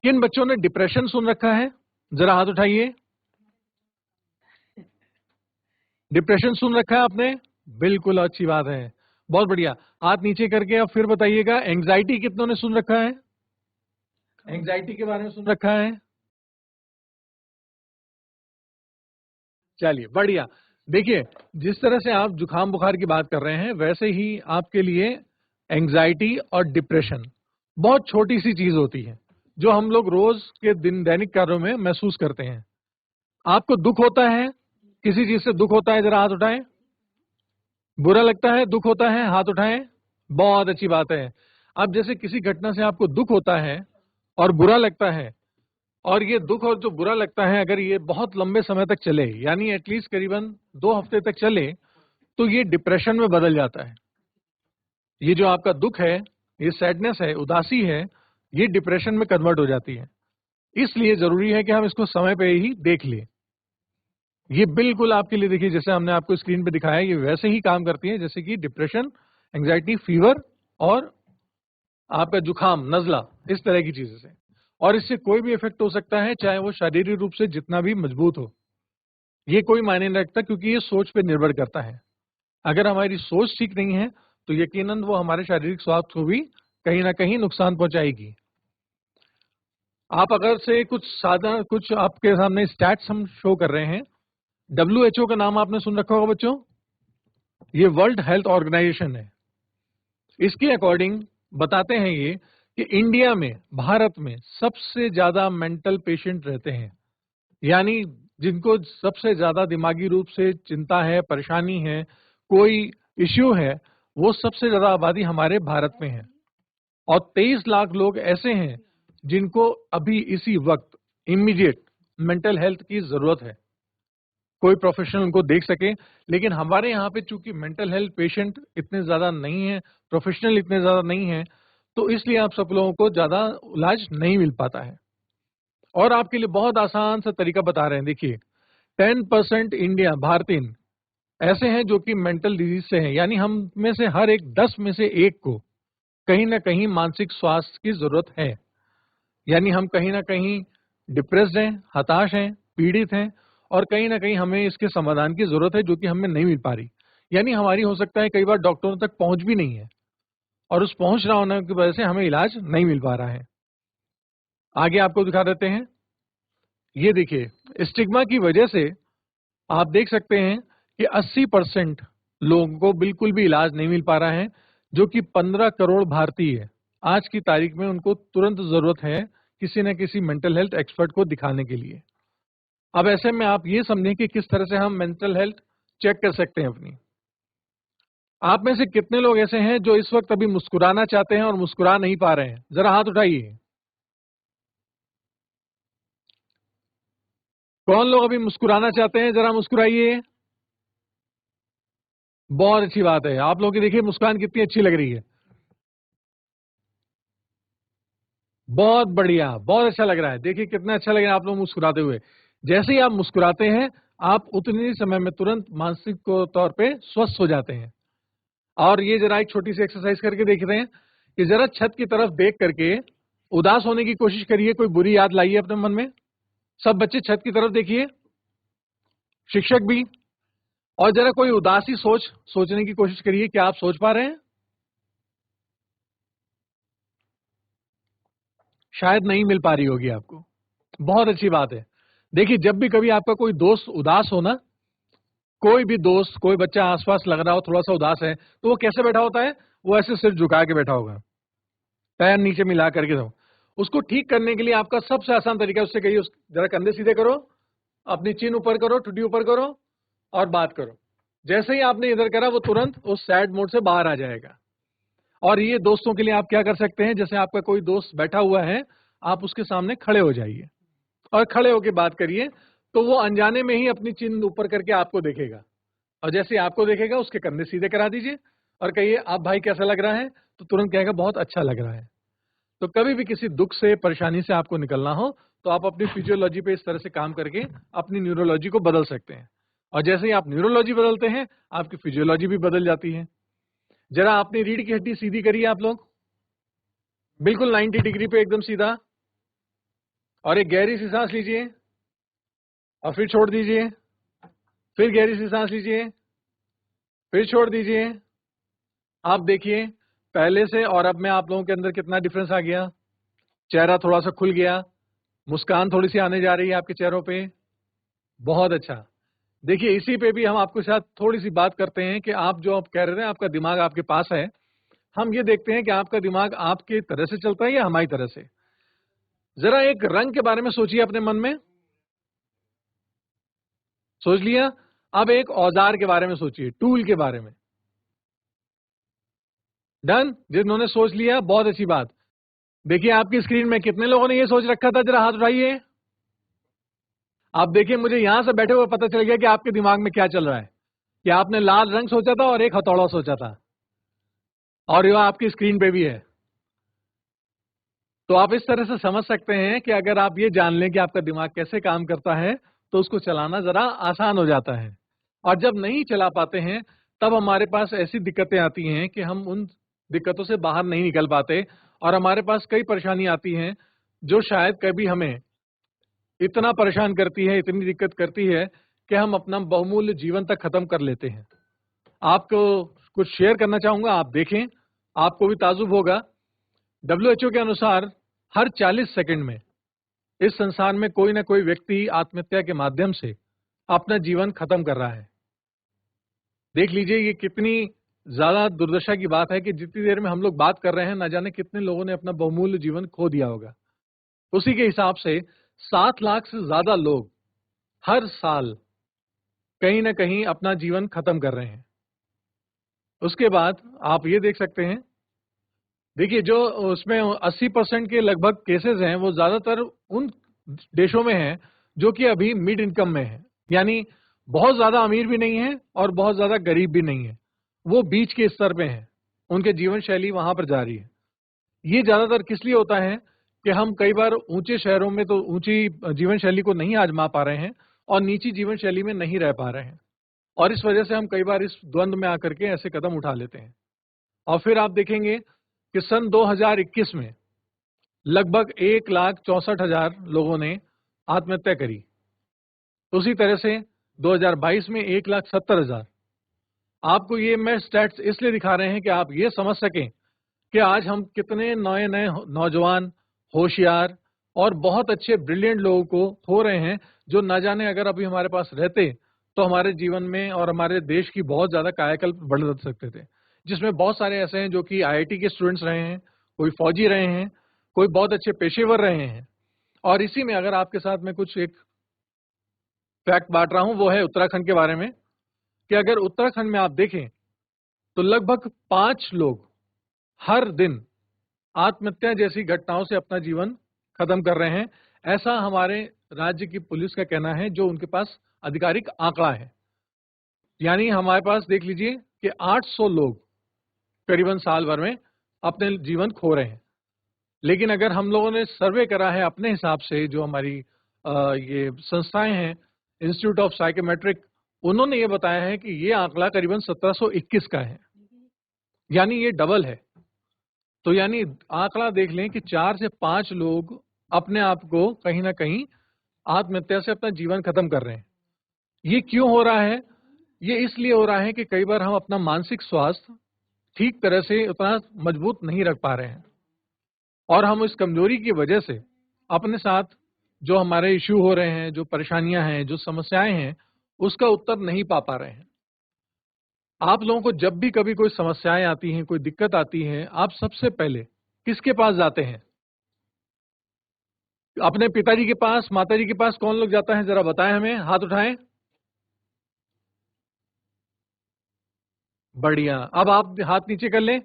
किन बच्चों ने डिप्रेशन सुन रखा है, जरा हाथ उठाइए। डिप्रेशन सुन रखा है आपने, बिल्कुल अच्छी बात है, बहुत बढ़िया। हाथ नीचे करके अब फिर बताइएगा, एंग्जाइटी कितनों ने सुन रखा है, एंग्जाइटी के बारे में सुन रखा है? चलिए बढ़िया। देखिए, जिस तरह से आप जुकाम बुखार की बात कर रहे हैं, वैसे ही आपके लिए एंग्जाइटी और डिप्रेशन बहुत छोटी सी चीज होती है जो हम लोग रोज के दिन दैनिक कार्यों में महसूस करते हैं। आपको दुख होता है, किसी चीज से दुख होता है, जरा हाथ उठाएं। बुरा लगता है, दुख होता है, हाथ उठाएं। बहुत अच्छी बात है। अब जैसे किसी घटना से आपको दुख होता है और बुरा लगता है, और ये दुख और जो बुरा लगता है अगर ये बहुत लंबे समय तक चले, यानी एटलीस्ट करीबन 2 हफ्ते तक चले, तो ये डिप्रेशन में बदल जाता है। ये जो आपका दुख है, ये सैडनेस है, उदासी है, ये डिप्रेशन में कन्वर्ट हो जाती है। इसलिए जरूरी है कि हम इसको समय पे ही देख लें। ये बिल्कुल आपके लिए, देखिए जैसे हमने आपको स्क्रीन पे दिखाया, ये वैसे ही काम करती है जैसे कि डिप्रेशन, एंग्जाइटी, फीवर और आपका जुकाम, नजला, इस तरह की चीजें से। और इससे कोई भी इफेक्ट हो सकता है, चाहे वो शारीरिक रूप से जितना भी मजबूत हो, ये कोई मायने नहीं रखता, क्योंकि ये सोच पे निर्भर करता है। अगर हमारी सोच ठीक नहीं है तो यकीनन वो हमारे शारीरिक स्वास्थ्य को भी कहीं ना कहीं नुकसान पहुंचाएगी। आप अगर से कुछ आपके सामने स्टैट्स हम शो कर रहे हैं। WHO का नाम आपने सुन रखा होगा बच्चों, ये वर्ल्ड हेल्थ ऑर्गेनाइजेशन है। इसके अकॉर्डिंग बताते हैं ये कि इंडिया में, भारत में सबसे ज्यादा मेंटल पेशेंट रहते हैं, यानी जिनको सबसे ज्यादा दिमागी रूप से चिंता है, परेशानी है, कोई इश्यू है, वो सबसे ज्यादा आबादी हमारे भारत में है। और 23 लाख लोग ऐसे हैं जिनको अभी इसी वक्त इमीडिएट मेंटल हेल्थ की जरूरत है, कोई प्रोफेशनल उनको देख सके। लेकिन हमारे यहाँ पे चूंकि मेंटल हेल्थ पेशेंट इतने ज्यादा नहीं है, प्रोफेशनल इतने ज्यादा नहीं है, तो इसलिए आप सब लोगों को ज्यादा इलाज नहीं मिल पाता है। और आपके लिए बहुत आसान सा तरीका बता रहे हैं। देखिए, 10% इंडिया भारतीय ऐसे हैं जो कि मेंटल डिजीज से हैं, यानी हम में से हर एक 10 में से एक को कहीं ना कहीं मानसिक स्वास्थ्य की जरूरत है। यानी हम कहीं ना कहीं डिप्रेस्ड हैं, हताश हैं, पीड़ित हैं, और कहीं ना कहीं हमें इसके समाधान की जरूरत है जो कि हमें नहीं मिल पा रही। यानी हमारी हो सकता है कई बार डॉक्टरों तक पहुंच भी नहीं है, और उस पहुंच रहा होने की वजह से हमें इलाज नहीं मिल पा रहा है। आगे आपको दिखा देते हैं। ये देखिए, स्टिग्मा की वजह से आप देख सकते हैं कि 80% लोगों को बिल्कुल भी इलाज नहीं मिल पा रहा है, जो कि 15 करोड़ भारतीय है। आज की तारीख में उनको तुरंत जरूरत है किसी न किसी मेंटल हेल्थ एक्सपर्ट को दिखाने के लिए। अब ऐसे में आप ये समझें कि किस तरह से हम मेंटल हेल्थ चेक कर सकते हैं अपनी। आप में से कितने लोग ऐसे हैं जो इस वक्त अभी मुस्कुराना चाहते हैं और मुस्कुरा नहीं पा रहे हैं? जरा हाथ उठाइए। कौन लोग अभी मुस्कुराना चाहते हैं? जरा मुस्कुराइए। बहुत अच्छी बात है। आप लोगों की देखिए मुस्कान कितनी अच्छी लग रही है। बहुत बढ़िया, बहुत अच्छा लग रहा है। देखिए कितना अच्छा लग रहा है आप लोग मुस्कुराते हुए। जैसे ही आप मुस्कुराते हैं, आप उतनी ही समय में तुरंत मानसिक तौर पे स्वस्थ हो जाते हैं। और ये जरा एक छोटी सी एक्सरसाइज करके देख रहे हैं कि जरा छत की तरफ देख करके उदास होने की कोशिश करिए। कोई बुरी याद लाइए अपने मन में। सब बच्चे छत की तरफ देखिए, शिक्षक भी। और जरा कोई उदासी सोचने की कोशिश करिए। क्या आप सोच पा रहे हैं? शायद नहीं मिल पा रही होगी आपको। बहुत अच्छी बात है। देखिए, जब भी कभी आपका कोई दोस्त उदास हो ना, कोई भी दोस्त, कोई बच्चा आसपास लग रहा हो थोड़ा सा उदास है, तो वो कैसे बैठा होता है? वो ऐसे सिर झुका के बैठा होगा, पैर नीचे मिला करके। तो उसको ठीक करने के लिए आपका सबसे आसान तरीका उससे कहिए, जरा कंधे सीधे करो, अपनी चिन ऊपर करो, ठुड्डी ऊपर करो और बात करो। जैसे ही आपने इधर करा, वो तुरंत उस सैड मोड से बाहर आ जाएगा। और ये दोस्तों के लिए आप क्या कर सकते हैं, जैसे आपका कोई दोस्त बैठा हुआ है, आप उसके सामने खड़े हो जाइए और खड़े होकर बात करिए। तो वो अनजाने में ही अपनी चिन ऊपर करके आपको देखेगा, और जैसे आपको देखेगा उसके कंधे सीधे करा दीजिए और कहिए, आप भाई कैसा लग रहा है? तो तुरंत कहेगा, बहुत अच्छा लग रहा है। तो कभी भी किसी दुख से, परेशानी से आपको निकलना हो, तो आप अपनी फिजियोलॉजी पे इस तरह से काम करके अपनी न्यूरोलॉजी को बदल सकते हैं। और जैसे ही आप न्यूरोलॉजी बदलते हैं, आपकी फिजियोलॉजी भी बदल जाती है। जरा अपनी रीढ़ की हड्डी सीधी करिए आप लोग, बिल्कुल 90 डिग्री पे एकदम सीधा। और एक गहरी सी सांस लीजिए और फिर छोड़ दीजिए। फिर गहरी सी सांस लीजिए, फिर छोड़ दीजिए। आप देखिए पहले से और अब में आप लोगों के अंदर कितना डिफरेंस आ गया। चेहरा थोड़ा सा खुल गया, मुस्कान थोड़ी सी आने जा रही है आपके चेहरों पे। बहुत अच्छा। देखिए, इसी पे भी हम आपके साथ थोड़ी सी बात करते हैं कि आप जो आप कह रहे थे आपका दिमाग आपके पास है। हम ये देखते हैं कि आपका दिमाग आपकी तरह से चलता है या हमारी तरह से। जरा एक रंग के बारे में सोचिए अपने मन में। सोच लिया? अब एक औजार के बारे में सोचिए, टूल के बारे में। डन? जिन्होंने सोच लिया, बहुत अच्छी बात। देखिए आपकी स्क्रीन में कितने लोगों ने ये सोच रखा था? जरा हाथ उठाइए। आप देखिए, मुझे यहां से बैठे हुए पता चल गया कि आपके दिमाग में क्या चल रहा है। कि आपने लाल रंग सोचा था और एक हथौड़ा सोचा था, और यह आपकी स्क्रीन पे भी है। तो आप इस तरह से समझ सकते हैं कि अगर आप ये जान लें कि आपका दिमाग कैसे काम करता है, तो उसको चलाना जरा आसान हो जाता है। और जब नहीं चला पाते हैं, तब हमारे पास ऐसी दिक्कतें आती हैं कि हम उन दिक्कतों से बाहर नहीं निकल पाते, और हमारे पास कई परेशानी आती हैं जो शायद कभी हमें इतना परेशान करती है, इतनी दिक्कत करती है कि हम अपना बहुमूल्य जीवन तक खत्म कर लेते हैं। आपको कुछ शेयर करना चाहूंगा, आप देखें, आपको भी ताजुब होगा। WHO के अनुसार हर 40 सेकंड में इस संसार में कोई ना कोई व्यक्ति आत्महत्या के माध्यम से अपना जीवन खत्म कर रहा है। देख लीजिए, ये कितनी ज्यादा दुर्दशा की बात है कि जितनी देर में हम लोग बात कर रहे हैं, ना जाने कितने लोगों ने अपना बहुमूल्य जीवन खो दिया होगा। उसी के हिसाब से 7 लाख से ज्यादा लोग हर साल कहीं ना कहीं अपना जीवन खत्म कर रहे हैं। उसके बाद आप ये देख सकते हैं, देखिए जो उसमें 80% के लगभग केसेस हैं, वो ज्यादातर उन देशों में हैं जो कि अभी मिड इनकम में है। यानी बहुत ज्यादा अमीर भी नहीं है और बहुत ज्यादा गरीब भी नहीं है, वो बीच के स्तर पे हैं। उनके जीवन शैली वहां पर जा रही है। ये ज्यादातर किस लिए होता है कि हम कई बार ऊंचे शहरों में तो ऊंची जीवन शैली को नहीं आजमा पा रहे हैं, और निजी जीवन शैली में नहीं रह पा रहे हैं। और इस वजह से हम कई बार इस द्वंद में आकर के ऐसे कदम उठा लेते हैं। और फिर आप देखेंगे कि सन 2021 में लगभग 1,64,000 लोगों ने आत्महत्या करी। उसी तरह से 2022 में 1,70,000। आपको ये मैं स्टैट्स इसलिए दिखा रहे हैं कि आप ये समझ सकें कि आज हम कितने नए नए नौजवान, होशियार और बहुत अच्छे ब्रिलियंट लोगों को खो रहे हैं, जो न जाने अगर अभी हमारे पास रहते तो हमारे जीवन में और हमारे देश की बहुत ज्यादा कायाकल्प बढ़ सकते थे। जिसमें बहुत सारे ऐसे हैं जो कि IIT के स्टूडेंट्स रहे हैं, कोई फौजी रहे हैं, कोई बहुत अच्छे पेशेवर रहे हैं। और इसी में अगर आपके साथ में कुछ एक फैक्ट बांट रहा हूं, वो है उत्तराखंड के बारे में, कि अगर उत्तराखंड में आप देखें तो लगभग 5 लोग हर दिन आत्महत्या जैसी घटनाओं से अपना जीवन खत्म कर रहे हैं। ऐसा हमारे राज्य की पुलिस का कहना है, जो उनके पास आधिकारिक आंकड़ा है। यानी हमारे पास देख लीजिए कि 800 लोग करीबन साल भर में अपने जीवन खो रहे हैं। लेकिन अगर हम लोगों ने सर्वे करा है अपने हिसाब से, जो हमारी ये संस्थाएं हैं, इंस्टीट्यूट ऑफ साइकोमेट्रिक, उन्होंने ये बताया है कि ये आंकड़ा करीबन 1721 का है, यानी ये डबल है। तो यानी आंकड़ा देख लें कि 4 से 5 लोग अपने आप को कहीं ना कहीं आत्महत्या से अपना जीवन खत्म कर रहे हैं। ये क्यों हो रहा है? ये इसलिए हो रहा है कि कई बार हम अपना मानसिक स्वास्थ्य ठीक तरह से उतना मजबूत नहीं रख पा रहे हैं, और हम इस कमजोरी की वजह से अपने साथ जो हमारे इश्यू हो रहे हैं, जो परेशानियां हैं, जो समस्याएं हैं, उसका उत्तर नहीं पा रहे हैं। आप लोगों को जब भी कभी कोई समस्याएं आती हैं, कोई दिक्कत आती है, आप सबसे पहले किसके पास जाते हैं? अपने पिताजी के पास, माताजी के पास? कौन लोग जाता है, जरा बताएं हमें, हाथ उठाएं। बढ़िया। अब आप हाथ नीचे कर लें।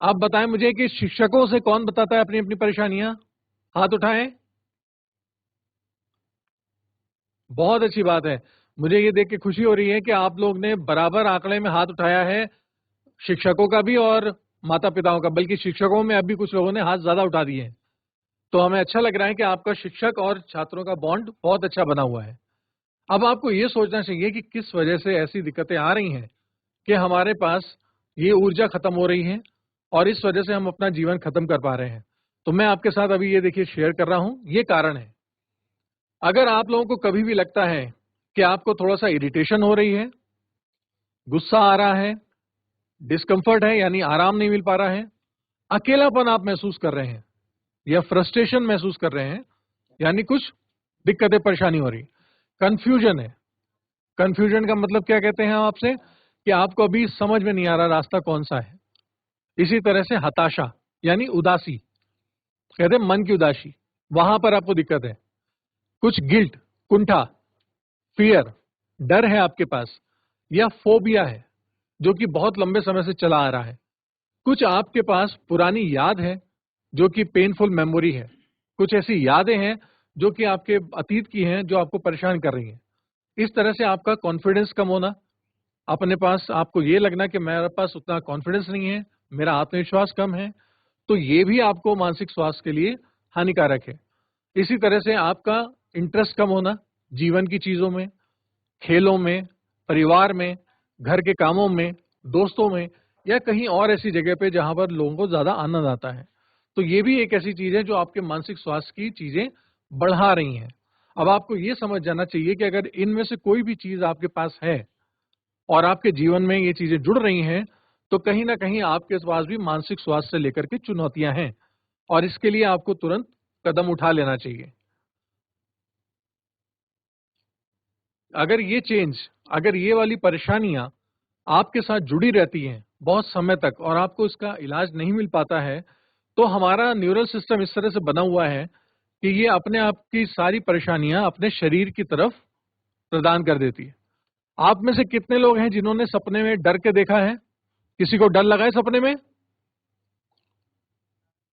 आप बताएं मुझे कि शिक्षकों से कौन बताता है अपनी अपनी परेशानियां? हाथ उठाएं। बहुत अच्छी बात है। मुझे ये देख के खुशी हो रही है कि आप लोग ने बराबर आंकड़े में हाथ उठाया है, शिक्षकों का भी और माता पिताओं का। बल्कि शिक्षकों में अभी कुछ लोगों ने हाथ ज्यादा उठा दिए हैं। तो हमें अच्छा लग रहा है कि आपका शिक्षक और छात्रों का बॉन्ड बहुत अच्छा बना हुआ है। अब आपको ये सोचना चाहिए कि किस वजह से ऐसी दिक्कतें आ रही हैं कि हमारे पास ये ऊर्जा खत्म हो रही है और इस वजह से हम अपना जीवन खत्म कर पा रहे हैं। तो मैं आपके साथ अभी ये देखिए शेयर कर रहा हूं, ये कारण है। अगर आप लोगों को कभी भी लगता है कि आपको थोड़ा सा इरिटेशन हो रही है, गुस्सा आ रहा है, डिस्कम्फर्ट है यानी आराम नहीं मिल पा रहा है, अकेलापन आप महसूस कर रहे हैं या फ्रस्ट्रेशन महसूस कर रहे हैं, यानी कुछ दिक्कतें परेशानी हो रही, कंफ्यूजन है। कंफ्यूजन का मतलब क्या कहते हैं आपसे, कि आपको अभी समझ में नहीं आ रहा रास्ता कौन सा है। इसी तरह से हताशा यानी उदासी, कहते हैं मन की उदासी, वहां पर आपको दिक्कत है। कुछ गिल्ट, कुंठा, फियर, डर है आपके पास, या फोबिया है जो कि बहुत लंबे समय से चला आ रहा है। कुछ आपके पास पुरानी याद है जो कि पेनफुल मेमोरी है। कुछ ऐसी यादें हैं जो कि आपके अतीत की हैं, जो आपको परेशान कर रही हैं। इस तरह से आपका कॉन्फिडेंस कम होना, अपने पास आपको ये लगना कि मेरे पास उतना कॉन्फिडेंस नहीं है, मेरा आत्मविश्वास कम है, तो ये भी आपको मानसिक स्वास्थ्य के लिए हानिकारक है। इसी तरह से आपका इंटरेस्ट कम होना जीवन की चीजों में, खेलों में, परिवार में, घर के कामों में, दोस्तों में, या कहीं और ऐसी जगह पे जहां पर लोगों को ज्यादा आनंद आता है, तो ये भी एक ऐसी चीज है जो आपके मानसिक स्वास्थ्य की चीजें बढ़ा रही हैं। अब आपको ये समझ जाना चाहिए कि अगर इनमें से कोई भी चीज आपके पास है और आपके जीवन में ये चीजें जुड़ रही हैं, तो कहीं ना कहीं आपके पास भी मानसिक स्वास्थ्य से लेकर के चुनौतियां हैं, और इसके लिए आपको तुरंत कदम उठा लेना चाहिए। अगर ये वाली परेशानियां आपके साथ जुड़ी रहती हैं बहुत समय तक और आपको इसका इलाज नहीं मिल पाता है, तो हमारा न्यूरल सिस्टम इस तरह से बना हुआ है कि ये अपने आप की सारी परेशानियां अपने शरीर की तरफ प्रदान कर देती है। आप में से कितने लोग हैं जिन्होंने सपने में डर के देखा है? किसी को डर लगा है सपने में?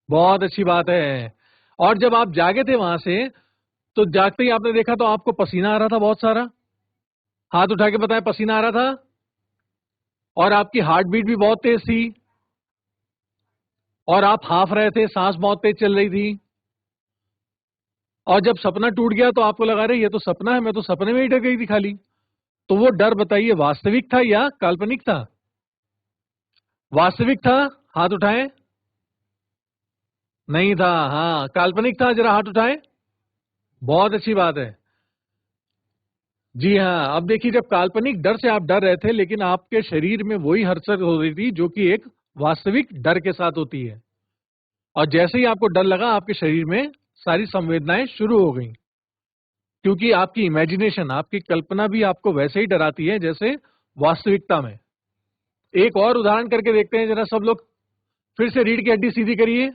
बहुत अच्छी बात है। और जब आप जागे थे वहां से, तो जागते ही आपने देखा तो आपको पसीना आ रहा था बहुत सारा? हाथ उठा के बताएं, पसीना आ रहा था? और आपकी हार्ट बीट भी बहुत तेज थी, और आप हाफ रहे थे, सांस बहुत तेज चल रही थी, और जब सपना टूट गया तो आपको लगा रहे ये तो सपना है, मैं तो सपने में ही डर गई थी खाली। तो वो डर बताइए वास्तविक था या काल्पनिक था? वास्तविक था, हाथ उठाएं। नहीं था, हाँ काल्पनिक था, जरा हाथ उठाएं। बहुत अच्छी बात है। जी हाँ, अब देखिए जब काल्पनिक डर से आप डर रहे थे लेकिन आपके शरीर में वही हलचल हो रही थी जो कि एक वास्तविक डर के साथ होती है। और जैसे ही आपको डर लगा आपके शरीर में सारी संवेदनाएं शुरू हो गई, क्योंकि आपकी इमेजिनेशन, आपकी कल्पना भी आपको वैसे ही डराती है जैसे वास्तविकता में। एक और उदाहरण करके देखते हैं जरा सब लोग। फिर से रीढ़ की हड्डी सीधी करिए,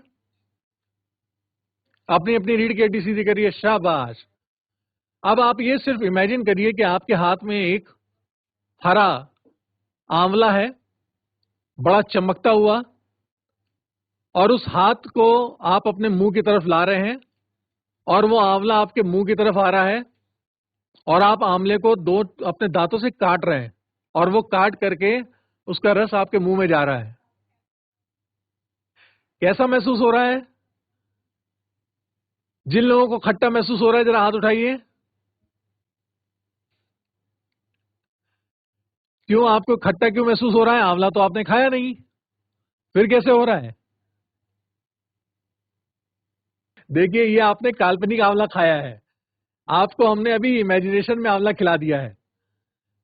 अपनी अपनी रीढ़ की हड्डी सीधी करिए, शाबाश। अब आप ये सिर्फ इमेजिन करिए कि आपके हाथ में एक हरा आंवला है, बड़ा चमकता हुआ, और उस हाथ को आप अपने मुंह की तरफ ला रहे हैं और वो आंवला आपके मुंह की तरफ आ रहा है और आप आंवले को दो अपने दांतों से काट रहे हैं और वो काट करके उसका रस आपके मुंह में जा रहा है। कैसा महसूस हो रहा है? जिन लोगों को खट्टा महसूस हो रहा है जरा हाथ उठाइए। क्यों, आपको खट्टा क्यों महसूस हो रहा है? आंवला तो आपने खाया नहीं, फिर कैसे हो रहा है? देखिए ये आपने काल्पनिक आंवला खाया है, आपको हमने अभी इमेजिनेशन में आंवला खिला दिया है।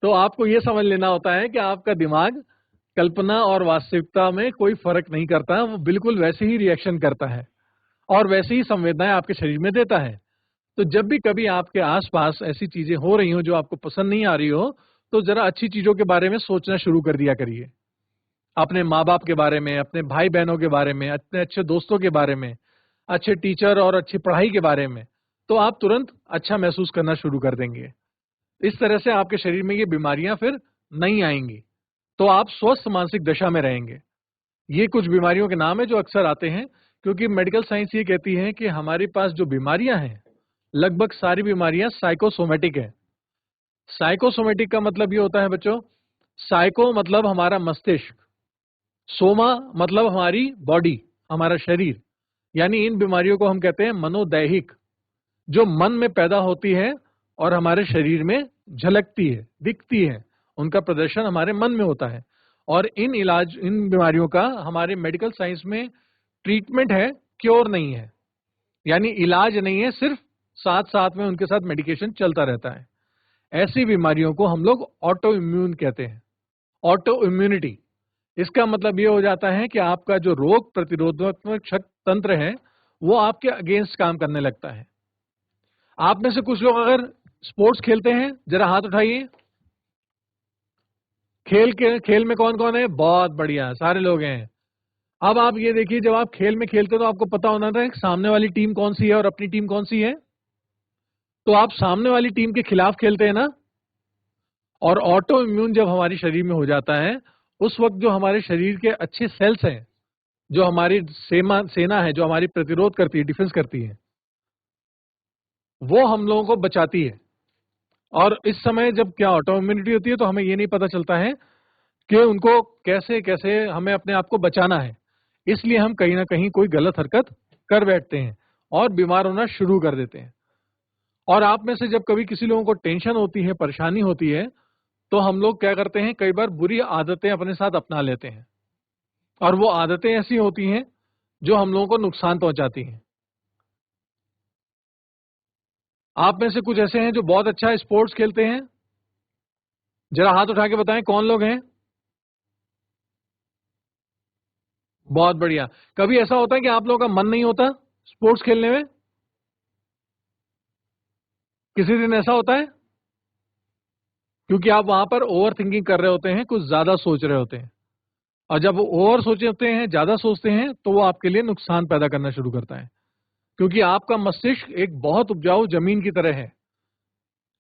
तो आपको ये समझ लेना होता है कि आपका दिमाग कल्पना और वास्तविकता में कोई फर्क नहीं करता, वो बिल्कुल वैसे ही रिएक्शन करता है और वैसे ही संवेदनाएं आपके शरीर में देता है। तो जब भी कभी आपके आसपास ऐसी चीजें हो रही हो जो आपको पसंद नहीं आ रही हो, तो जरा अच्छी चीजों के बारे में सोचना शुरू कर दिया करिए। अपने माँ बाप के बारे में, अपने भाई बहनों के बारे में, अपने अच्छे दोस्तों के बारे में, अच्छे टीचर और अच्छी पढ़ाई के बारे में, तो आप तुरंत अच्छा महसूस करना शुरू कर देंगे। इस तरह से आपके शरीर में ये बीमारियां फिर नहीं आएंगी, तो आप स्वस्थ मानसिक दशा में रहेंगे। ये कुछ बीमारियों के नाम है जो अक्सर आते हैं, क्योंकि मेडिकल साइंस ये कहती है कि हमारे पास जो बीमारियां हैं लगभग सारी बीमारियां साइकोसोमेटिक है। साइकोसोमेटिक का मतलब ये होता है बच्चों, साइको मतलब हमारा मस्तिष्क, सोमा मतलब हमारी बॉडी, हमारा शरीर। यानी इन बीमारियों को हम कहते हैं मनोदैहिक, जो मन में पैदा होती है और हमारे शरीर में झलकती है, दिखती है। उनका प्रदर्शन हमारे मन में होता है। और इन बीमारियों का हमारे मेडिकल साइंस में ट्रीटमेंट है, क्योर नहीं है। यानी इलाज नहीं है, सिर्फ साथ साथ में उनके साथ मेडिकेशन चलता रहता है। ऐसी बीमारियों को हम लोग ऑटो इम्यून कहते हैं, ऑटो इम्यूनिटी। इसका मतलब ये हो जाता है कि आपका जो रोग प्रतिरोधात्मक तंत्र है वो आपके अगेंस्ट काम करने लगता है। आप में से कुछ लोग अगर स्पोर्ट्स खेलते हैं जरा हाथ उठाइए। खेल में कौन कौन है? बहुत बढ़िया, सारे लोग हैं। अब आप ये देखिए, जब आप खेल में खेलते तो आपको पता होना था सामने वाली टीम कौन सी है और अपनी टीम कौन सी है। तो आप सामने वाली टीम के खिलाफ खेलते हैं ना। और ऑटो इम्यून जब हमारे शरीर में हो जाता है, उस वक्त जो हमारे शरीर के अच्छे सेल्स हैं, जो हमारी सेना है, जो हमारी प्रतिरोध करती है, डिफेंस करती है, वो हम लोगों को बचाती है। और इस समय जब क्या ऑटो इम्यूनिटी होती है तो हमें ये नहीं पता चलता है कि उनको कैसे कैसे हमें अपने आप को बचाना है। इसलिए हम कहीं ना कहीं कोई गलत हरकत कर बैठते हैं और बीमार होना शुरू कर देते हैं। और आप में से जब कभी किसी लोगों को टेंशन होती है, परेशानी होती है, तो हम लोग क्या करते हैं, कई बार बुरी आदतें अपने साथ अपना लेते हैं। और वो आदतें ऐसी होती हैं जो हम लोगों को नुकसान पहुंचाती हैं। आप में से कुछ ऐसे हैं जो बहुत अच्छा स्पोर्ट्स खेलते हैं, जरा हाथ उठा के बताएं कौन लोग हैं। बहुत बढ़िया। कभी ऐसा होता है कि आप लोगों का मन नहीं होता स्पोर्ट्स खेलने में? किसी दिन ऐसा होता है क्योंकि आप वहां पर ओवर थिंकिंग कर रहे होते हैं, कुछ ज्यादा सोच रहे होते हैं। और जब वो ओवर सोचते हैं, ज्यादा सोचते हैं, तो वो आपके लिए नुकसान पैदा करना शुरू करता है, क्योंकि आपका मस्तिष्क एक बहुत उपजाऊ जमीन की तरह है।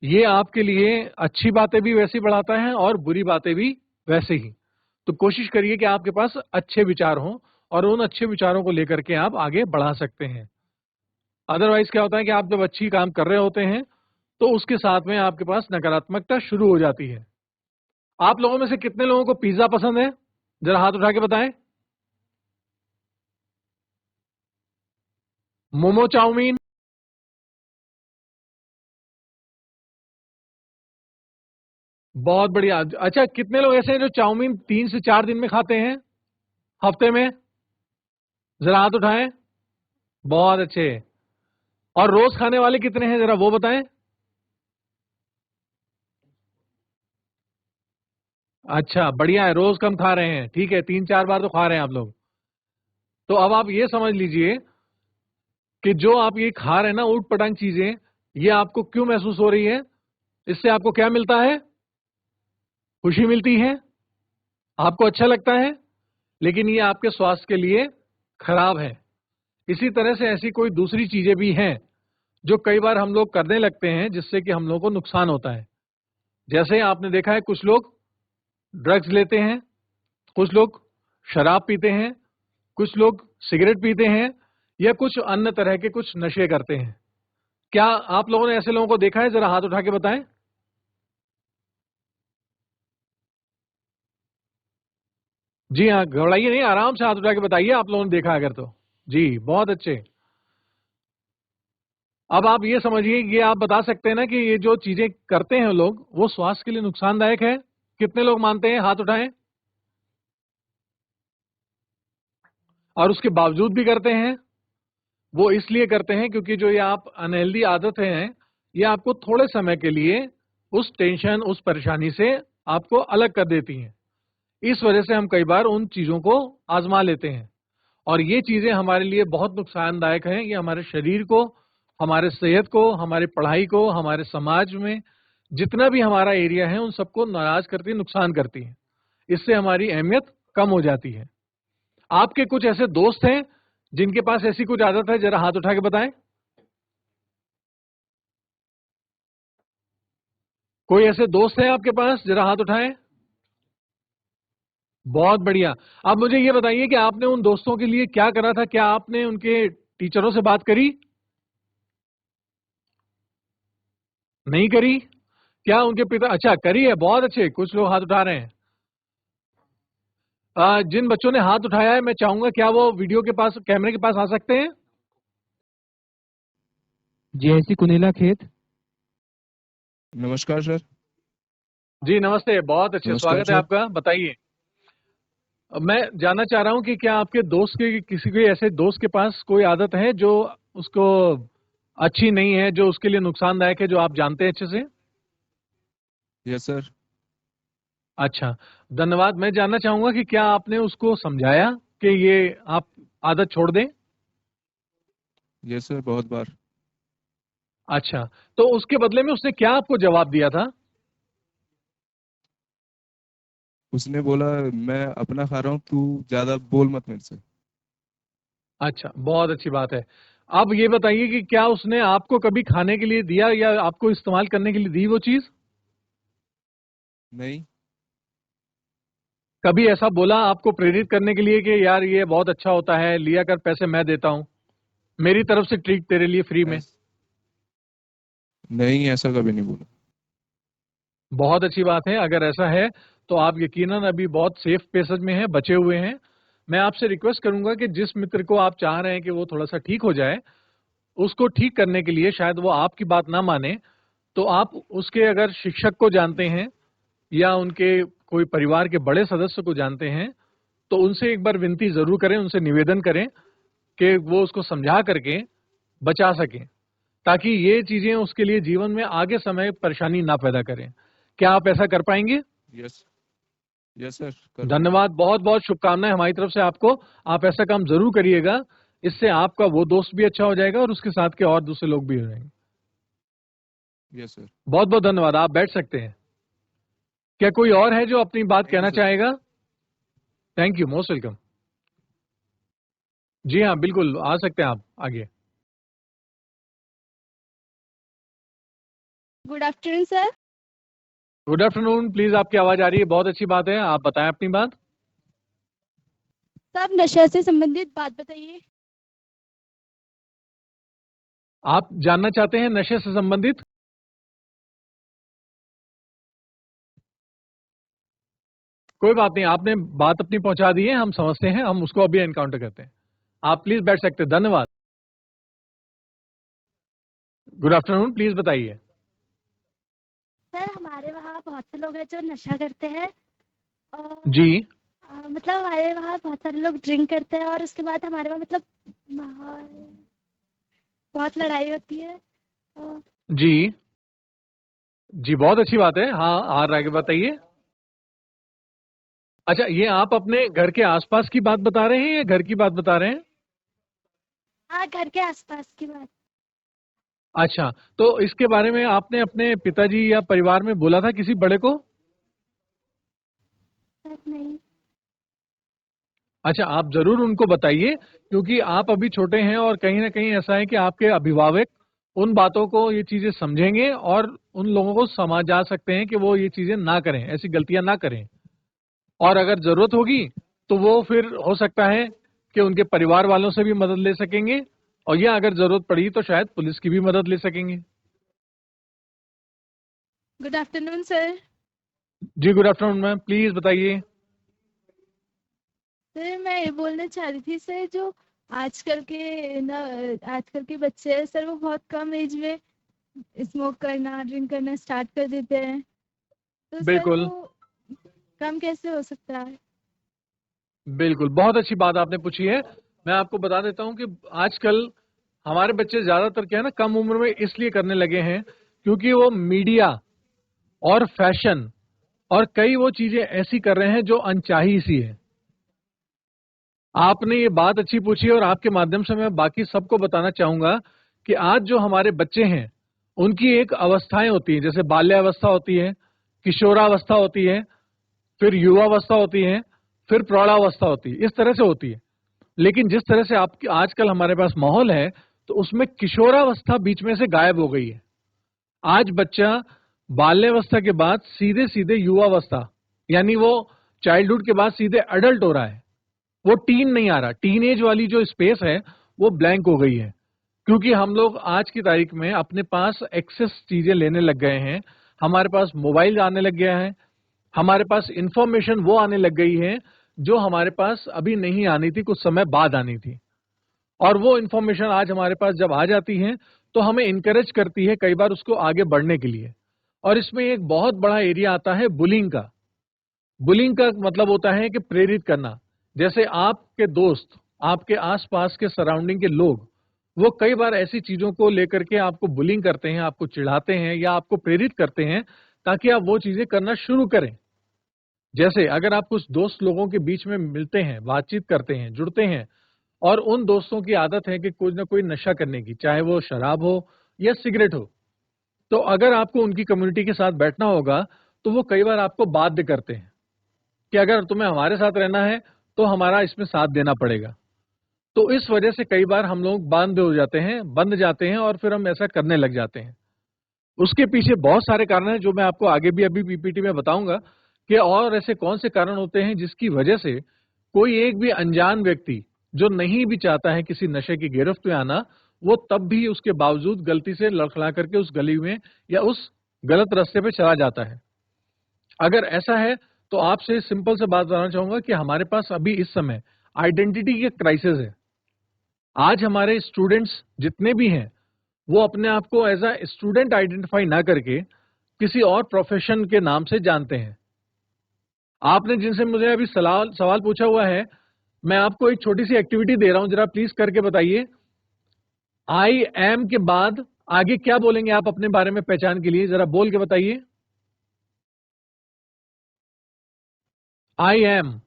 ये आपके लिए अच्छी बातें भी वैसी बढ़ाता है और बुरी बातें भी वैसे ही। तो कोशिश करिए कि आपके पास अच्छे विचार हों और उन अच्छे विचारों को लेकर के आप आगे बढ़ा सकते हैं। अदरवाइज क्या होता है कि आप जब अच्छी काम कर रहे होते हैं तो उसके साथ में आपके पास नकारात्मकता शुरू हो जाती है। आप लोगों में से कितने लोगों को पिज्जा पसंद है? जरा हाथ उठा के बताएं। मोमो, चाउमीन, बहुत बढ़िया। अच्छा, कितने लोग ऐसे हैं जो चाउमीन 3 से 4 दिन में खाते हैं हफ्ते में? जरा हाथ उठाएं। बहुत अच्छे। और रोज खाने वाले कितने हैं, जरा वो बताएं। अच्छा, बढ़िया है, रोज कम खा रहे हैं, ठीक है, 3-4 बार तो खा रहे हैं आप लोग। तो अब आप ये समझ लीजिए कि जो आप ये खा रहे हैं ना ऊट पटांग चीजें, ये आपको क्यों महसूस हो रही है? इससे आपको क्या मिलता है? खुशी मिलती है, आपको अच्छा लगता है, लेकिन ये आपके स्वास्थ्य के लिए खराब है। इसी तरह से ऐसी कोई दूसरी चीजें भी हैं जो कई बार हम लोग करने लगते हैं जिससे कि हम लोगों को नुकसान होता है। जैसे आपने देखा है कुछ लोग ड्रग्स लेते हैं, कुछ लोग शराब पीते हैं, कुछ लोग सिगरेट पीते हैं, या कुछ अन्य तरह के कुछ नशे करते हैं। क्या आप लोगों ने ऐसे लोगों को देखा है? जरा हाथ उठा के बताएं। जी हाँ, घबराइए नहीं, आराम से हाथ उठा के बताइए आप लोगों ने देखा अगर तो। जी, बहुत अच्छे। अब आप ये समझिए, ये आप बता सकते हैं ना कि ये जो चीजें करते हैं लोग वो स्वास्थ्य के लिए नुकसानदायक है? कितने लोग मानते हैं? हाथ उठाएं। और उसके बावजूद भी करते हैं। वो इसलिए करते हैं क्योंकि जो ये आप अनहेल्दी आदतें हैं, ये आपको थोड़े समय के लिए उस टेंशन, उस परेशानी से आपको अलग कर देती हैं। इस वजह से हम कई बार उन चीजों को आजमा लेते हैं, और ये चीजें हमारे लिए बहुत नुकसानदायक हैं। ये हमारे शरीर को, हमारे सेहत को, हमारे पढ़ाई को, हमारे समाज में जितना भी हमारा एरिया है उन सबको नाराज करती, नुकसान करती है। इससे हमारी अहमियत कम हो जाती है। आपके कुछ ऐसे दोस्त हैं जिनके पास ऐसी कुछ आदत है? जरा हाथ उठा के बताएं। कोई ऐसे दोस्त हैं आपके पास? जरा हाथ उठाएं। बहुत बढ़िया। अब मुझे ये बताइए कि आपने उन दोस्तों के लिए क्या करा था? क्या आपने उनके टीचरों से बात करी? नहीं करी? क्या उनके पिता? अच्छा, करी है, बहुत अच्छे, कुछ लोग हाथ उठा रहे हैं। जिन बच्चों ने हाथ उठाया है मैं चाहूंगा क्या वो वीडियो के पास, कैमरे के पास आ सकते हैं? जेएससी कुनीला खेत। नमस्कार सर। जी नमस्ते, बहुत अच्छे, नमस्कार स्वागत है सर। आपका, बताइए। अब मैं जानना चाह रहा हूं कि क्या आपके दोस्त के, किसी के ऐसे दोस्त के पास कोई आदत है जो उसको अच्छी नहीं है, जो उसके लिए नुकसानदायक है, जो आप जानते हैं अच्छे से? Yes sir. अच्छा, धन्यवाद। मैं जानना चाहूंगा कि क्या आपने उसको समझाया कि ये आप आदत छोड़ दें? यस सर, बहुत बार। अच्छा, तो उसके बदले में उसने क्या आपको जवाब दिया था? उसने बोला मैं अपना खा रहा हूँ, तू ज्यादा बोल मत मेरे से। अच्छा, बहुत अच्छी बात है। अब ये बताइए कि क्या उसने आपको कभी खाने के लिए दिया या आपको इस्तेमाल करने के लिए दी वो चीज? नहीं। कभी ऐसा बोला आपको प्रेरित करने के लिए कि यार ये बहुत अच्छा होता है, लिया कर, पैसे मैं देता हूं, मेरी तरफ से ट्रीट तेरे लिए फ्री में? ऐस, नहीं, ऐसा कभी नहीं बोला। बहुत अच्छी बात है। अगर ऐसा है तो आप यकीनन अभी बहुत सेफ पेसेज में हैं, बचे हुए हैं। मैं आपसे रिक्वेस्ट करूंगा कि जिस मित्र को आप चाह रहे हैं कि वो थोड़ा सा ठीक हो जाए, उसको ठीक करने के लिए, शायद वो आपकी बात ना माने, तो आप उसके अगर शिक्षक को जानते हैं या उनके कोई परिवार के बड़े सदस्य को जानते हैं, तो उनसे एक बार विनती जरूर करें, उनसे निवेदन करें कि वो उसको समझा करके बचा सकें, ताकि ये चीजें उसके लिए जीवन में आगे समय परेशानी ना पैदा करें। क्या आप ऐसा कर पाएंगे? यस। यस सर, कर पाऊंगा। धन्यवाद, बहुत बहुत शुभकामनाएं हमारी तरफ से आपको। आप ऐसा काम जरूर करिएगा, इससे आपका वो दोस्त भी अच्छा हो जाएगा और उसके साथ के और दूसरे लोग भी हो जाएंगे। Yes sir. बहुत बहुत धन्यवाद, आप बैठ सकते हैं। क्या कोई और है जो अपनी बात थैंक यू कहना सर। चाहेगा? Thank you, most welcome. जी हाँ, बिल्कुल आ सकते हैं आप आगे। Good afternoon sir. Good afternoon, please आपकी आवाज आ रही है, बहुत अच्छी बात है, आप बताएं अपनी बात। सब नशा से संबंधित बात बताइए। आप जानना चाहते हैं नशे से संबंधित? कोई बात नहीं, आपने बात अपनी पहुंचा दी है, हम समझते हैं, हम उसको अभी एनकाउंटर करते हैं। आप प्लीज बैठ सकते हैं, धन्यवाद। गुड आफ्टरनून, प्लीज बताइए। सर हमारे वहाँ वहाँ बहुत से लोग हैं जो नशा करते हैं और जी मतलब हमारे वहाँ बहुत सारे लोग ड्रिंक करते हैं और उसके बाद हमारे वहाँ मतलब माहौल बहुत लड़ाई होती है। जी जी, बहुत अच्छी बात है। हाँ, और आगे बताइए। अच्छा, ये आप अपने घर के आसपास की बात बता रहे हैं या घर की बात बता रहे हैं? हाँ, घर के आसपास की बात। अच्छा, तो इसके बारे में आपने अपने पिताजी या परिवार में बोला था किसी बड़े को? सर नहीं। अच्छा, आप जरूर उनको बताइए, क्योंकि आप अभी छोटे हैं और कहीं ना कहीं ऐसा है कि आपके अभिभावक उन बातों को, ये चीजें समझेंगे और उन लोगों को समझा सकते हैं कि वो ये चीजें ना करें, ऐसी गलतियां ना करें। और अगर जरूरत होगी तो वो फिर हो सकता है कि उनके परिवार वालों से भी मदद ले सकेंगे, और या अगर जरूरत पड़ी तो शायद पुलिस की भी मदद ले सकेंगे। Good afternoon sir. जी, गुड आफ्टरनून मैम, प्लीज बताइए। सर मैं ये बोलना चाह रही थी सर, जो आजकल के बच्चे हैं सर, वो बहुत कम एज में स्मोक करना ड्रिंक करना स्टार्ट कर देते हैं, तो सर बिल्कुल वो कम कैसे हो सकता है? बिल्कुल, बहुत अच्छी बात आपने पूछी है। मैं आपको बता देता हूं कि आजकल हमारे बच्चे ज्यादातर क्या है ना, कम उम्र में इसलिए करने लगे हैं क्योंकि वो मीडिया और फैशन और कई वो चीजें ऐसी कर रहे हैं जो अनचाही सी है। आपने ये बात अच्छी पूछी और आपके माध्यम से मैं बाकी सबको बताना चाहूंगा कि आज जो हमारे बच्चे हैं उनकी एक अवस्थाएं होती हैं, जैसे बाल्यावस्था होती है, किशोरावस्था होती है, फिर युवावस्था होती है, फिर प्रौढ़ावस्था होती है, इस तरह से होती है। लेकिन जिस तरह से आप आजकल हमारे पास माहौल है, तो उसमें किशोरावस्था बीच में से गायब हो गई है। आज बच्चा बाल्यावस्था के बाद सीधे सीधे युवावस्था, यानी वो चाइल्डहुड के बाद सीधे अडल्ट हो रहा है। वो टीन नहीं आ रहा, टीन एज वाली जो स्पेस है वो ब्लैंक हो गई है, क्योंकि हम लोग आज की तारीख में अपने पास एक्सेस चीजें लेने लग गए हैं। हमारे पास मोबाइल आने लग गया है, हमारे पास इंफॉर्मेशन वो आने लग गई है जो हमारे पास अभी नहीं आनी थी, कुछ समय बाद आनी थी। और वो इंफॉर्मेशन आज हमारे पास जब आ जाती है तो हमें इनकरेज करती है कई बार उसको आगे बढ़ने के लिए। और इसमें एक बहुत बड़ा एरिया आता है बुलिंग का। बुलिंग का मतलब होता है कि प्रेरित करना। जैसे आपके दोस्त, आपके आसपास के सराउंडिंग के लोग, वो कई बार ऐसी चीजों को लेकर के आपको बुलिंग करते हैं, आपको चिढ़ाते हैं या आपको प्रेरित करते हैं ताकि आप वो चीजें करना शुरू करें। जैसे अगर आप कुछ दोस्त लोगों के बीच में मिलते हैं, बातचीत करते हैं, जुड़ते हैं, और उन दोस्तों की आदत है कि कुछ ना कोई नशा करने की, चाहे वो शराब हो या सिगरेट हो, तो अगर आपको उनकी कम्युनिटी के साथ बैठना होगा तो वो कई बार आपको बाध्य करते हैं कि अगर तुम्हें हमारे साथ रहना है तो हमारा इसमें साथ देना पड़ेगा। तो इस वजह से कई बार हम लोग बंद जाते हैं और फिर हम ऐसा करने लग जाते हैं। उसके पीछे बहुत सारे कारण हैं जो मैं आपको आगे भी अभी पीपीटी में बताऊंगा कि और ऐसे कौन से कारण होते हैं जिसकी वजह से कोई एक भी अनजान व्यक्ति जो नहीं भी चाहता है किसी नशे की गिरफ्त में आना, वो तब भी उसके बावजूद गलती से लड़खड़ा करके उस गली में या उस गलत रास्ते पे चला जाता है। अगर ऐसा है तो आपसे सिंपल से बात बताना चाहूंगा कि हमारे पास अभी इस समय आइडेंटिटी के क्राइसिस है। आज हमारे स्टूडेंट्स जितने भी हैं वो अपने आप को एज अ स्टूडेंट आइडेंटिफाई ना करके किसी और प्रोफेशन के नाम से जानते हैं। आपने जिनसे मुझे अभी सवाल पूछा हुआ है, मैं आपको एक छोटी सी एक्टिविटी दे रहा हूं, जरा प्लीज करके बताइए। आई एम के बाद आगे क्या बोलेंगे आप अपने बारे में पहचान के लिए, जरा बोल के बताइए। आई एम,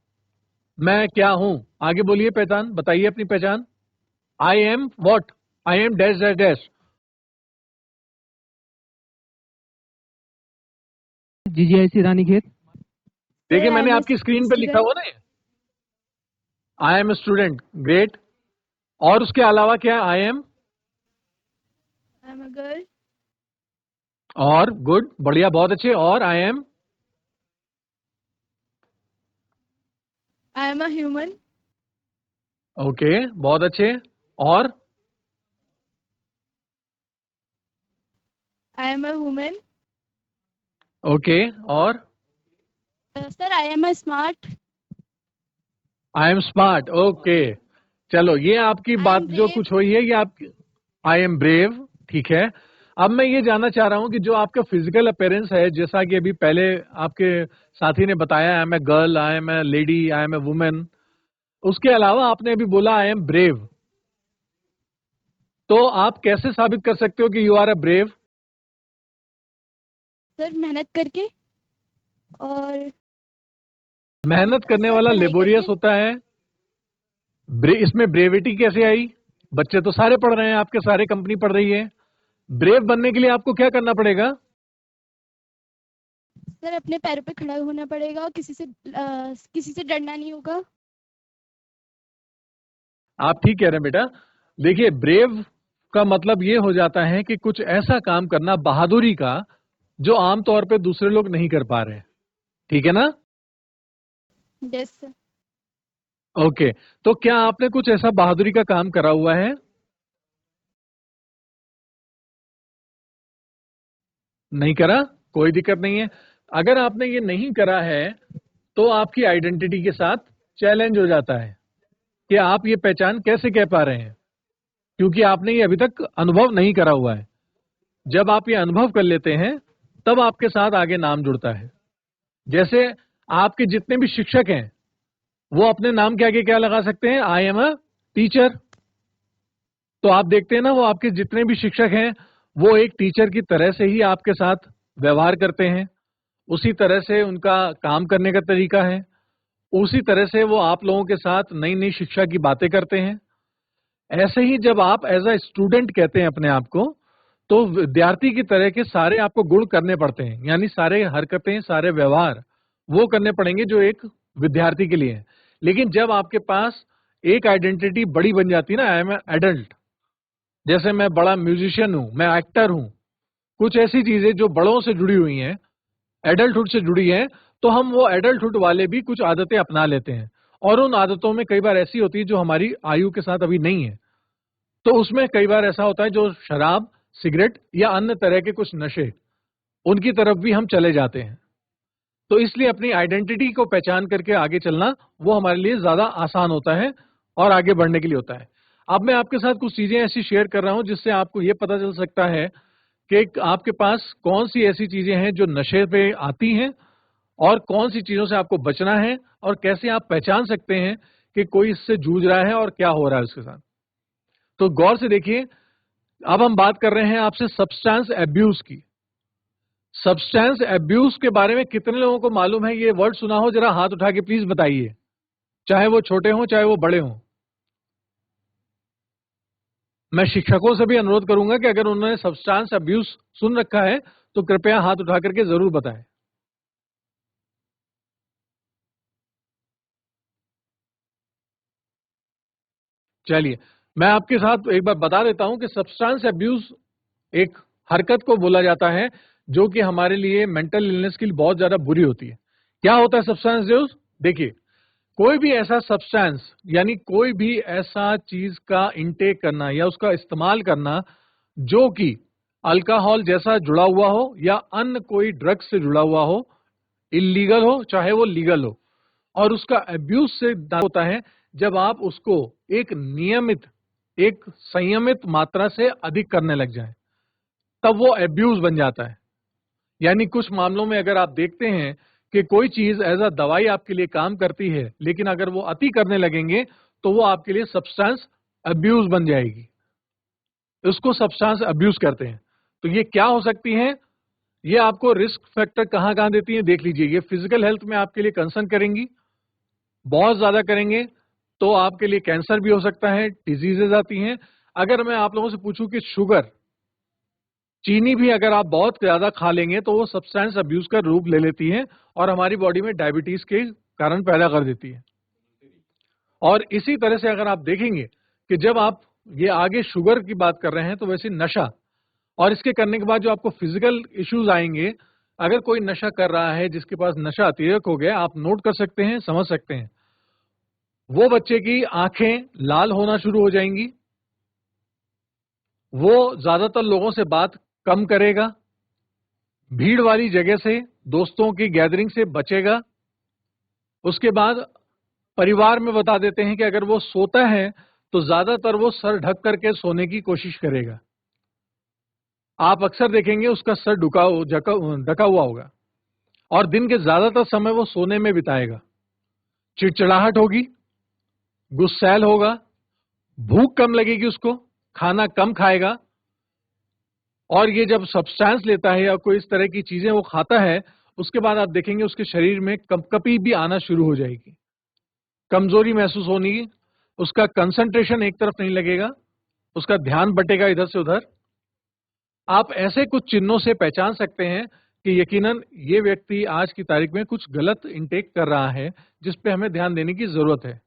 मैं क्या हूं, आगे बोलिए, पहचान बताइए अपनी पहचान। I am what, I am dash dash dash. GGIC Ranikhet. देखिए सर आई मैंने एम आपकी स्क्रीन पे लिखा स्टूडेंट। हुआ ना, आई एम स्टूडेंट, ग्रेट। और उसके अलावा क्या है? I am I am a girl. और गुड, बढ़िया, बहुत अच्छे। और I am I am a human. Okay, बहुत अच्छे। और I am a women. Okay, और sir I am a smart. I am smart, okay. चलो ये आपकी आई बात एम जो ब्रेव। कुछ हुई है ये आप, आई एम ब्रेव, ठीक है। अब मैं ये जानना चाह रहा हूं कि जो आपका फिजिकल अपीयरेंस है, जैसा कि अभी पहले आपके साथी ने बताया, I am a girl, I am a lady, I am a women, उसके अलावा आपने अभी बोला आई एम ब्रेव, तो आप कैसे साबित कर सकते हो कि you are a brave? Sir मेहनत करके, और मेहनत करने वाला पढ़ाई लेबोरियस करके। होता है। इसमें ब्रेविटी कैसे आई? बच्चे तो सारे पढ़ रहे हैं, आपके सारे कंपनी पढ़ रही है। ब्रेव बनने के लिए आपको क्या करना पड़ेगा? सर अपने पैरों पे खड़ा होना पड़ेगा और किसी से डरना नहीं होगा। आप ठीक कह रहे हैं बेटा। देखिए, ब्रेव का मतलब ये हो जाता है कि कुछ ऐसा काम करना बहादुरी का जो आमतौर पे दूसरे लोग नहीं कर पा रहे। ठीक है ना? Yes sir. ओके, तो क्या आपने कुछ ऐसा बहादुरी का काम करा हुआ है? नहीं करा? कोई दिक्कत नहीं है। अगर आपने ये नहीं करा है तो आपकी आइडेंटिटी के साथ चैलेंज हो जाता है कि आप ये पहचान कैसे कह पा रहे हैं, क्योंकि आपने ये अभी तक अनुभव नहीं करा हुआ है। जब आप ये अनुभव कर लेते हैं तब आपके साथ आगे नाम जुड़ता है। जैसे आपके जितने भी शिक्षक हैं वो अपने नाम के आगे क्या लगा सकते हैं? आई एम अ टीचर। तो आप देखते हैं ना, वो आपके जितने भी शिक्षक हैं वो एक टीचर की तरह से ही आपके साथ व्यवहार करते हैं, उसी तरह से उनका काम करने का तरीका है, उसी तरह से वो आप लोगों के साथ नई नई शिक्षा की बातें करते हैं। ऐसे ही जब आप एज अ स्टूडेंट कहते हैं अपने आप को, तो विद्यार्थी की तरह के सारे आपको गुण करने पड़ते हैं, यानी सारे हरकतें, सारे व्यवहार वो करने पड़ेंगे जो एक विद्यार्थी के लिए है। लेकिन जब आपके पास एक आइडेंटिटी बड़ी बन जाती है ना, आई एम एडल्ट, जैसे मैं बड़ा म्यूजिशियन हूं, मैं एक्टर हूं, कुछ ऐसी चीजें जो बड़ों से जुड़ी हुई हैं, एडल्टहुड से जुड़ी हैं, तो हम वो एडल्टहुड वाले भी कुछ आदतें अपना लेते हैं। और उन आदतों में कई बार ऐसी होती है जो हमारी आयु के साथ अभी नहीं है। तो उसमें कई बार ऐसा होता है जो शराब, सिगरेट या अन्य तरह के कुछ नशे, उनकी तरफ भी हम चले जाते हैं। तो इसलिए अपनी आइडेंटिटी को पहचान करके आगे चलना वो हमारे लिए ज्यादा आसान होता है और आगे बढ़ने के लिए होता है। अब मैं आपके साथ कुछ चीजें ऐसी शेयर कर रहा हूं जिससे आपको ये पता चल सकता है कि आपके पास कौन सी ऐसी चीजें हैं जो नशे पे आती हैं और कौन सी चीजों से आपको बचना है, और कैसे आप पहचान सकते हैं कि कोई इससे जूझ रहा है और क्या हो रहा है उसके साथ। तो गौर से देखिए, अब हम बात कर रहे हैं आपसे सब्सटेंस एब्यूज की। सब्सटेंस एब्यूज के बारे में कितने लोगों को मालूम है? ये वर्ड सुना हो? जरा हाथ उठा के प्लीज बताइए, चाहे वो छोटे हों चाहे वो बड़े हों। मैं शिक्षकों से भी अनुरोध करूंगा कि अगर उन्होंने सब्सटेंस अब्यूज सुन रखा है तो कृपया हाथ उठा करके जरूर बताएं। चलिए, मैं आपके साथ एक बार बता देता हूं कि सब्सटेंस अब्यूज एक हरकत को बोला जाता है जो कि हमारे लिए मेंटल इलनेस के लिए बहुत ज्यादा बुरी होती है। क्या होता है सब्सटेंस अब्यूज? देखिए, कोई भी ऐसा सब्सटेंस यानी कोई भी ऐसा चीज का इंटेक करना या उसका इस्तेमाल करना जो कि अल्कोहल जैसा जुड़ा हुआ हो या अन्य कोई ड्रग्स से जुड़ा हुआ हो, इलीगल हो चाहे वो लीगल हो, और उसका अब्यूज से होता है जब आप उसको एक नियमित, एक संयमित मात्रा से अधिक करने लग जाए, तब वो अब्यूज बन जाता है। यानी कुछ मामलों में अगर आप देखते हैं कि कोई चीज एज अ दवाई आपके लिए काम करती है, लेकिन अगर वो अति करने लगेंगे तो वो आपके लिए सब्सटेंस अब्यूज बन जाएगी। उसको सब्सटेंस अब्यूज करते हैं। तो ये क्या हो सकती है? ये आपको रिस्क फैक्टर कहां कहां देती है देख लीजिए। ये फिजिकल हेल्थ में आपके लिए कंसर्न करेंगी, बहुत ज्यादा करेंगे तो आपके लिए कैंसर भी हो सकता है, डिजीजेज आती हैं। अगर मैं आप लोगों से पूछूं कि शुगर, चीनी भी अगर आप बहुत ज्यादा खा लेंगे तो वो सब्सटेंस अब्यूज का रूप ले लेती है और हमारी बॉडी में डायबिटीज के कारण पैदा कर देती है। और इसी तरह से अगर आप देखेंगे कि जब आप ये आगे शुगर की बात कर रहे हैं तो वैसे नशा, और इसके करने के बाद जो आपको फिजिकल इश्यूज आएंगे, अगर कोई नशा कर रहा है जिसके पास नशा अतिरेक हो गया, आप नोट कर सकते हैं, समझ सकते हैं। वो बच्चे की आंखें लाल होना शुरू हो जाएंगी, वो ज्यादातर लोगों से बात कम करेगा, भीड़ वाली जगह से, दोस्तों की गैदरिंग से बचेगा। उसके बाद परिवार में बता देते हैं कि अगर वो सोता है तो ज्यादातर वो सर ढक करके सोने की कोशिश करेगा। आप अक्सर देखेंगे उसका सर ढका हुआ होगा और दिन के ज्यादातर समय वो सोने में बिताएगा। चिड़चिड़ाहट होगी, गुस्सैल होगा, भूख कम लगेगी उसको, खाना कम खाएगा, और ये जब सब्सटेंस लेता है या कोई इस तरह की चीजें वो खाता है, उसके बाद आप देखेंगे उसके शरीर में कंपकपी भी आना शुरू हो जाएगी, कमजोरी महसूस होनी, उसका कंसंट्रेशन एक तरफ नहीं लगेगा, उसका ध्यान बटेगा इधर से उधर। आप ऐसे कुछ चिन्हों से पहचान सकते हैं कि यकीनन ये व्यक्ति आज की तारीख में कुछ गलत इंटेक कर रहा है, जिस पे हमें ध्यान देने की जरूरत है।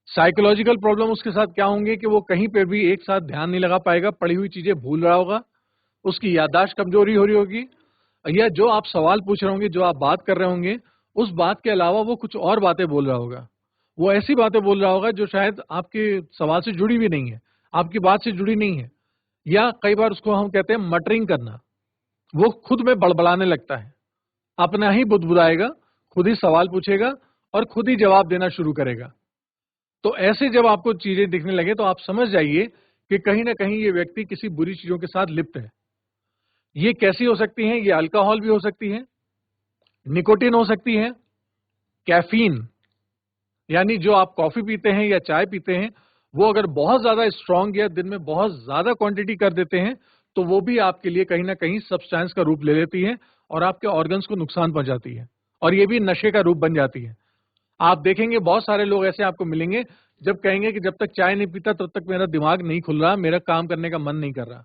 साइकोलॉजिकल प्रॉब्लम उसके साथ क्या होंगे कि वो कहीं पे भी एक साथ ध्यान नहीं लगा पाएगा, पढ़ी हुई चीजें भूल रहा होगा, उसकी याददाश्त कमजोरी हो रही होगी, या जो आप सवाल पूछ रहे होंगे, जो आप बात कर रहे होंगे, उस बात के अलावा वो कुछ और बातें बोल रहा होगा। वो ऐसी बातें बोल रहा होगा जो शायद आपके सवाल से जुड़ी भी नहीं है, आपकी बात से जुड़ी नहीं है, या कई बार उसको हम कहते हैं मटरिंग करना। वो खुद में बड़बड़ाने लगता है, अपना ही बुदबुदाएगा, खुद ही सवाल पूछेगा और खुद ही जवाब देना शुरू करेगा। तो ऐसे जब आपको चीजें दिखने लगे तो आप समझ जाइए कि कहीं ना कहीं ये व्यक्ति किसी बुरी चीजों के साथ लिप्त है। ये कैसी हो सकती है? ये अल्कोहल भी हो सकती है, निकोटिन हो सकती है, कैफीन यानी जो आप कॉफी पीते हैं या चाय पीते हैं, वो अगर बहुत ज्यादा स्ट्रांग या दिन में बहुत ज्यादा क्वांटिटी कर देते हैं तो वो भी आपके लिए कहीं ना कहीं सब्सटेंस का रूप ले लेती है और आपके ऑर्गन्स को नुकसान पहुंचाती है, और ये भी नशे का रूप बन जाती है। आप देखेंगे बहुत सारे लोग ऐसे आपको मिलेंगे जब कहेंगे कि जब तक चाय नहीं पीता तब तक मेरा दिमाग नहीं खुल रहा, मेरा काम करने का मन नहीं कर रहा।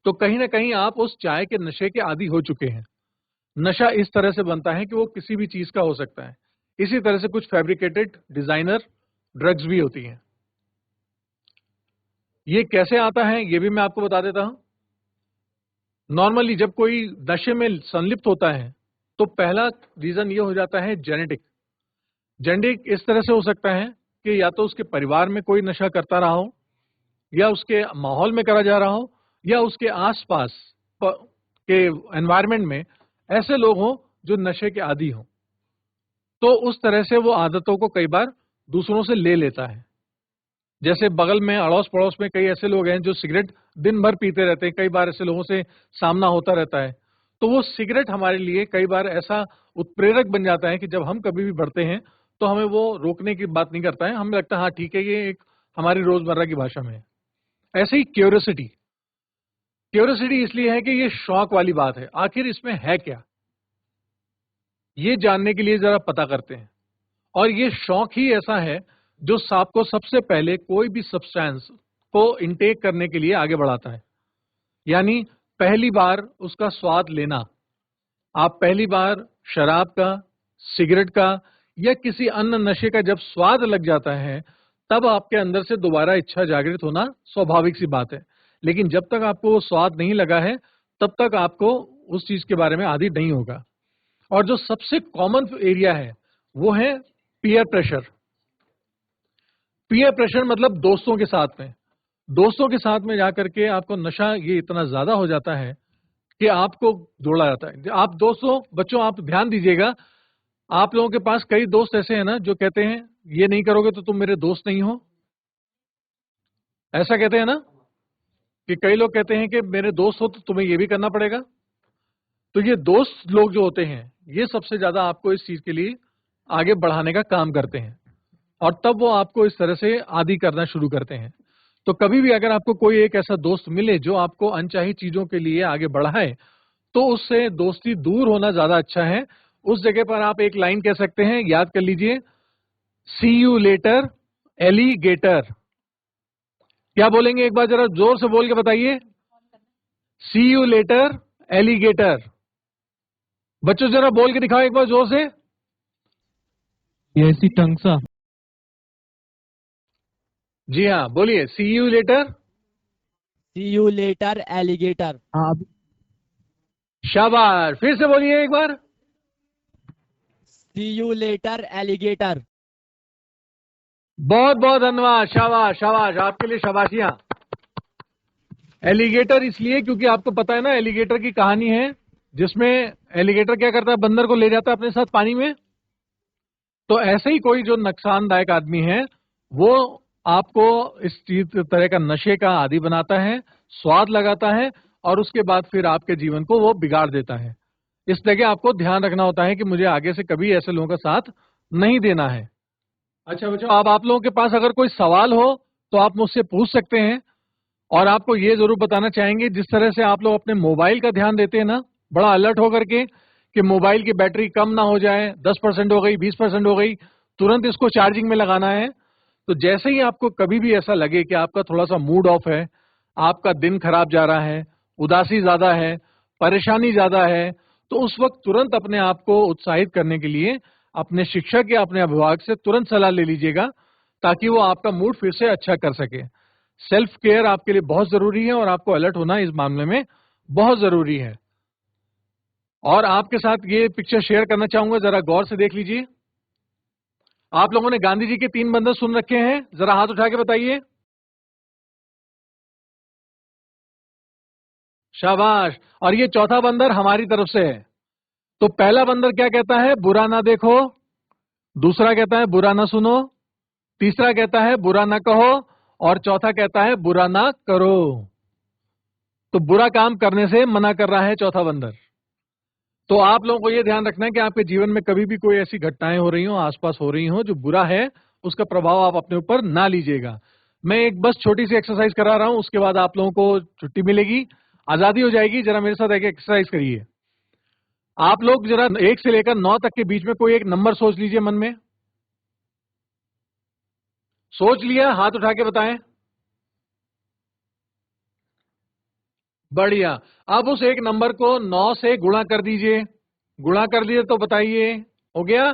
तो कहीं ना कहीं आप उस चाय के नशे के आदी हो चुके हैं। नशा इस तरह से बनता है कि वो किसी भी चीज का हो सकता है। इसी तरह से कुछ फैब्रिकेटेड डिजाइनर ड्रग्स भी होती हैं। ये कैसे आता है ये भी मैं आपको बता देता हूं। नॉर्मली जब कोई नशे में संलिप्त होता है तो पहला रीजन ये हो जाता है जेनेटिक। जेनेटिक इस तरह से हो सकता है कि या तो उसके परिवार में कोई नशा करता रहा हो, या उसके माहौल में करा जा रहा हो, या उसके आसपास के एनवायरनमेंट में ऐसे लोग हों जो नशे के आदी हों। तो उस तरह से वो आदतों को कई बार दूसरों से ले लेता है। जैसे बगल में अड़ोस पड़ोस में कई ऐसे लोग हैं जो सिगरेट दिन भर पीते रहते हैं, कई बार ऐसे लोगों से सामना होता रहता है। तो वो सिगरेट हमारे लिए कई बार ऐसा उत्प्रेरक बन जाता है कि जब हम कभी भी बढ़ते हैं तो हमें वो रोकने की बात नहीं करता है, हमें लगता है हाँ ठीक है, ये एक हमारी रोजमर्रा की भाषा में है। ऐसे ही क्यूरियोसिटी इसलिए है कि ये शौक वाली बात है, आखिर इसमें है क्या, ये जानने के लिए जरा पता करते हैं। और ये शौक ही ऐसा है जो आपको सबसे पहले कोई भी सब्सटेंस को इनटेक करने के लिए आगे बढ़ाता है। यानी पहली बार उसका स्वाद लेना, आप पहली बार शराब का, सिगरेट का या किसी अन्य नशे का जब स्वाद लग जाता है तब आपके अंदर से दोबारा इच्छा जागृत होना स्वाभाविक सी बात है। लेकिन जब तक आपको वो स्वाद नहीं लगा है तब तक आपको उस चीज के बारे में आदी नहीं होगा। और जो सबसे कॉमन एरिया है वो है पीयर प्रेशर। पीयर प्रेशर मतलब दोस्तों के साथ में जाकर के आपको नशा ये इतना ज्यादा हो जाता है कि आपको जोड़ा जाता है। आप दोस्तों, बच्चों आप ध्यान दीजिएगा, आप लोगों के पास कई दोस्त ऐसे हैं ना जो कहते हैं ये नहीं करोगे तो तुम मेरे दोस्त नहीं हो। ऐसा कहते हैं ना कि कई लोग कहते हैं कि मेरे दोस्त हो तो तुम्हें ये भी करना पड़ेगा। तो ये दोस्त लोग जो होते हैं ये सबसे ज्यादा आपको इस चीज के लिए आगे बढ़ाने का काम करते हैं, और तब वो आपको इस तरह से आदी करना शुरू करते हैं। तो कभी भी अगर आपको कोई एक ऐसा दोस्त मिले जो आपको अनचाही चीजों के लिए आगे बढ़ाए तो उससे दोस्ती दूर होना ज्यादा अच्छा है। उस जगह पर आप एक लाइन कह सकते हैं, याद कर लीजिए, सी यू लेटर एलिगेटर। क्या बोलेंगे? एक बार जरा जोर से बोल के बताइए, सी यू लेटर एलिगेटर। बच्चों जरा बोल के दिखाओ एक बार जोर से। ऐसी टंगसा। जी हाँ, बोलिए, see you later. See you later alligator. हाँ, शाबाश, फिर से बोलिए एक बार। See you later alligator. बहुत बहुत धन्यवाद, शाबाश शाबाश, आपके लिए शाबाशियां। एलिगेटर इसलिए क्योंकि आपको पता है ना एलिगेटर की कहानी है, जिसमें एलिगेटर क्या करता है, बंदर को ले जाता है अपने साथ पानी में। तो ऐसे ही कोई जो नुकसानदायक आदमी है वो आपको इस चीज तरह का नशे का आदी बनाता है, स्वाद लगाता है और उसके बाद फिर आपके जीवन को वो बिगाड़ देता है। इस जगह आपको ध्यान रखना होता है कि मुझे आगे से कभी ऐसे लोगों का साथ नहीं देना है। अच्छा बच्चों, अब आप लोगों के पास अगर कोई सवाल हो तो आप मुझसे पूछ सकते हैं। और आपको ये जरूर बताना चाहेंगे, जिस तरह से आप लोग अपने मोबाइल का ध्यान देते हैं ना, बड़ा अलर्ट होकर के, कि मोबाइल की बैटरी कम ना हो जाए, 10% हो गई, 20% हो गई, तुरंत इसको चार्जिंग में लगाना है। तो जैसे ही आपको कभी भी ऐसा लगे कि आपका थोड़ा सा मूड ऑफ है, आपका दिन खराब जा रहा है, उदासी ज्यादा है, परेशानी ज्यादा है, तो उस वक्त तुरंत अपने आप को उत्साहित करने के लिए अपने शिक्षक या अपने अभिभावक से तुरंत सलाह ले लीजिएगा, ताकि वो आपका मूड फिर से अच्छा कर सके। सेल्फ केयर आपके लिए बहुत जरूरी है और आपको अलर्ट होना इस मामले में बहुत जरूरी है। और आपके साथ ये पिक्चर शेयर करना चाहूंगा, जरा गौर से देख लीजिए। आप लोगों ने गांधी जी के 3 बंदर सुन रखे हैं? जरा हाथ उठा के बताइए। शाबाश। और ये चौथा बंदर हमारी तरफ से है। तो पहला बंदर क्या कहता है? बुरा ना देखो। दूसरा कहता है बुरा ना सुनो। तीसरा कहता है बुरा ना कहो। और चौथा कहता है बुरा ना करो। तो बुरा काम करने से मना कर रहा है चौथा बंदर। तो आप लोगों को यह ध्यान रखना है कि आपके जीवन में कभी भी कोई ऐसी घटनाएं हो रही हो, आसपास हो रही हो, जो बुरा है, उसका प्रभाव आप अपने ऊपर ना लीजिएगा। मैं एक बस छोटी सी एक्सरसाइज करा रहा हूं, उसके बाद आप लोगों को छुट्टी मिलेगी, आजादी हो जाएगी। जरा मेरे साथ एक एक्सरसाइज करिए। आप लोग जरा 1 से लेकर 9 तक के बीच में कोई एक नंबर सोच लीजिए मन में। सोच लिया? हाथ उठा के बताएं। बढ़िया। अब उस एक नंबर को 9 से गुणा कर दीजिए। गुणा कर दिए तो बताइए, हो गया?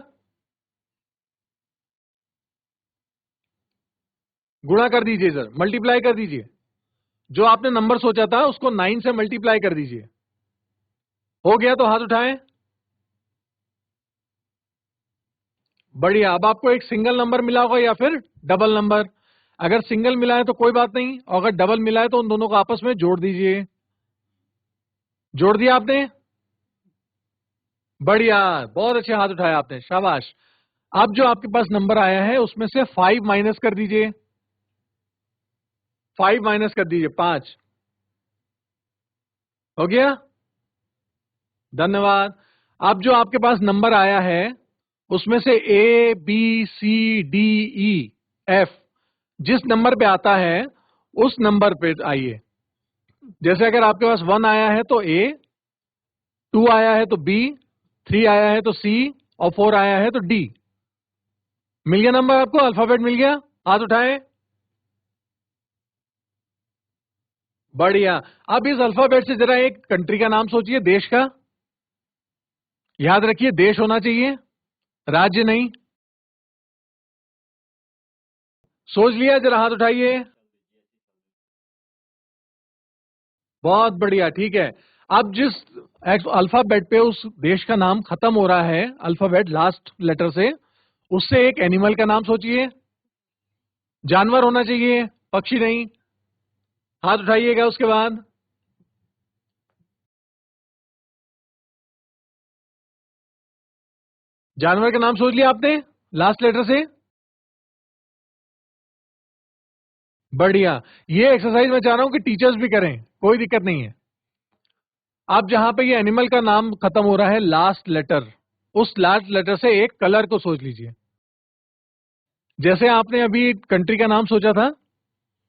गुणा कर दीजिए सर, मल्टीप्लाई कर दीजिए। जो आपने नंबर सोचा था उसको 9 से मल्टीप्लाई कर दीजिए। हो गया तो हाथ उठाएं। बढ़िया। अब आपको एक सिंगल नंबर मिला होगा या फिर डबल नंबर। अगर सिंगल मिला है तो कोई बात नहीं, और अगर डबल मिला है तो उन दोनों को आपस में जोड़ दीजिए। जोड़ दिया आपने? बढ़िया, बहुत अच्छे हाथ उठाया आपने, शाबाश। अब जो आपके पास नंबर आया है उसमें से 5 माइनस कर दीजिए। 5 माइनस कर दीजिए, 5। हो गया? धन्यवाद। अब जो आपके पास नंबर आया है उसमें से A, B, C, D, E, F जिस नंबर पे आता है उस नंबर पे आइए। जैसे अगर आपके पास 1 आया है तो A, 2 आया है तो B, 3 आया है तो C और 4 आया है तो D। मिल गया नंबर आपको? अल्फाबेट मिल गया? हाथ उठाएं। बढ़िया। अब इस अल्फाबेट से जरा एक कंट्री का नाम सोचिए, देश का। याद रखिए देश होना चाहिए, राज्य नहीं। सोच लिया? जरा हाथ उठाइए। बहुत बढ़िया, ठीक है। अब जिस अल्फाबेट पे उस देश का नाम खत्म हो रहा है, अल्फाबेट लास्ट लेटर से, उससे एक एनिमल का नाम सोचिए। जानवर होना चाहिए, पक्षी नहीं। हाथ उठाइएगा उसके बाद। जानवर का नाम सोच लिया आपने लास्ट लेटर से? बढ़िया। ये एक्सरसाइज मैं चाह रहा हूं कि टीचर्स भी करें, कोई दिक्कत नहीं है। अब जहां पे ये एनिमल का नाम खत्म हो रहा है लास्ट लेटर, उस लास्ट लेटर से एक कलर को सोच लीजिए। जैसे आपने अभी कंट्री का नाम सोचा था,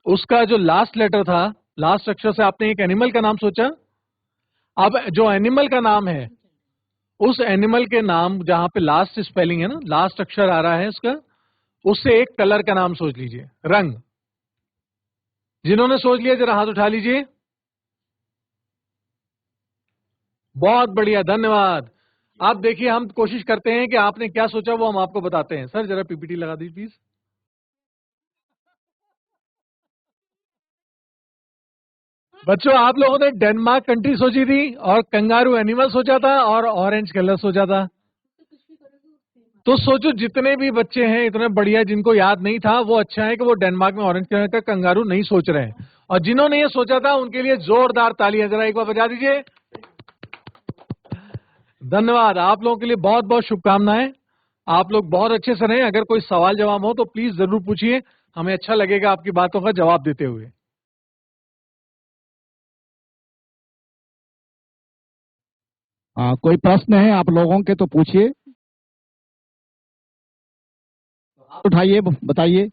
उसका जो लास्ट लेटर था, लास्ट अक्षर से आपने एक एनिमल का नाम सोचा। अब जो एनिमल का नाम है, उस एनिमल के नाम जहां पे लास्ट स्पेलिंग है ना, लास्ट अक्षर आ रहा है उसका, उससे एक कलर का नाम सोच लीजिए, रंग। जिन्होंने सोच लिया जरा हाथ उठा लीजिए। बहुत बढ़िया, धन्यवाद। आप देखिए, हम कोशिश करते हैं कि आपने क्या सोचा वो हम आपको बताते हैं। सर जरा पीपीटी लगा दीजिए प्लीज। बच्चों, आप लोगों ने डेनमार्क कंट्री सोची थी और कंगारू एनिमल सोचा था और ऑरेंज कलर सोचा था। तो सोचो जितने भी बच्चे हैं इतने बढ़िया, जिनको याद नहीं था, वो अच्छा है कि वो डेनमार्क में ऑरेंज कलर का कंगारू नहीं सोच रहे हैं। और जिन्होंने ये सोचा था उनके लिए जोरदार तालियां जरा एक बार बजा दीजिए। धन्यवाद। आप लोगों के लिए बहुत बहुत शुभकामनाएं। आप लोग बहुत अच्छे से रहें। अगर कोई सवाल जवाब हो तो प्लीज जरूर पूछिए, हमें अच्छा लगेगा आपकी बातों का जवाब देते हुए। कोई प्रश्न है आप लोगों के तो पूछिए, उठाइए, बताइए।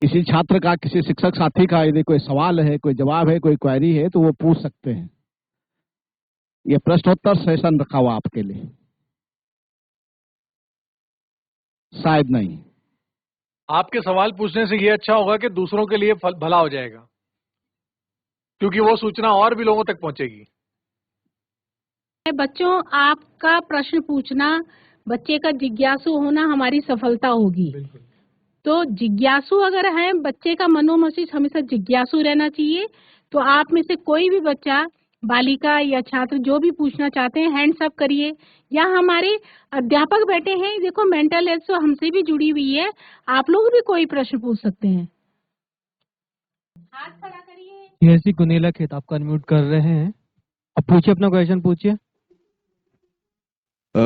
किसी छात्र का, किसी शिक्षक साथी का यदि कोई सवाल है, कोई जवाब है, कोई क्वेरी है तो वो पूछ सकते हैं। ये प्रश्नोत्तर सेशन रखा हुआ आपके लिए, शायद नहीं। आपके सवाल पूछने से ये अच्छा होगा कि दूसरों के लिए भला हो जाएगा, क्योंकि वो सूचना और भी लोगों तक पहुंचेगी। बच्चों, आपका प्रश्न पूछना, बच्चे का जिज्ञासु होना हमारी सफलता होगी। तो जिज्ञासु अगर है, बच्चे का मनोमस्तिष्क हमेशा जिज्ञासु रहना चाहिए। तो आप में से कोई भी बच्चा, बालिका या छात्र जो भी पूछना चाहते हैं, हैंड्स अप करिए। या हमारे अध्यापक बैठे हैं, देखो मेंटल हेल्थ तो हमसे भी जुड़ी हुई है, आप लोग भी कोई प्रश्न पूछ सकते हैं। हाथ खड़ा करिए। जैसी गुनीला खेत आपका अनम्यूट कर रहे हैं, अब पूछिए, अपना क्वेश्चन पूछिए।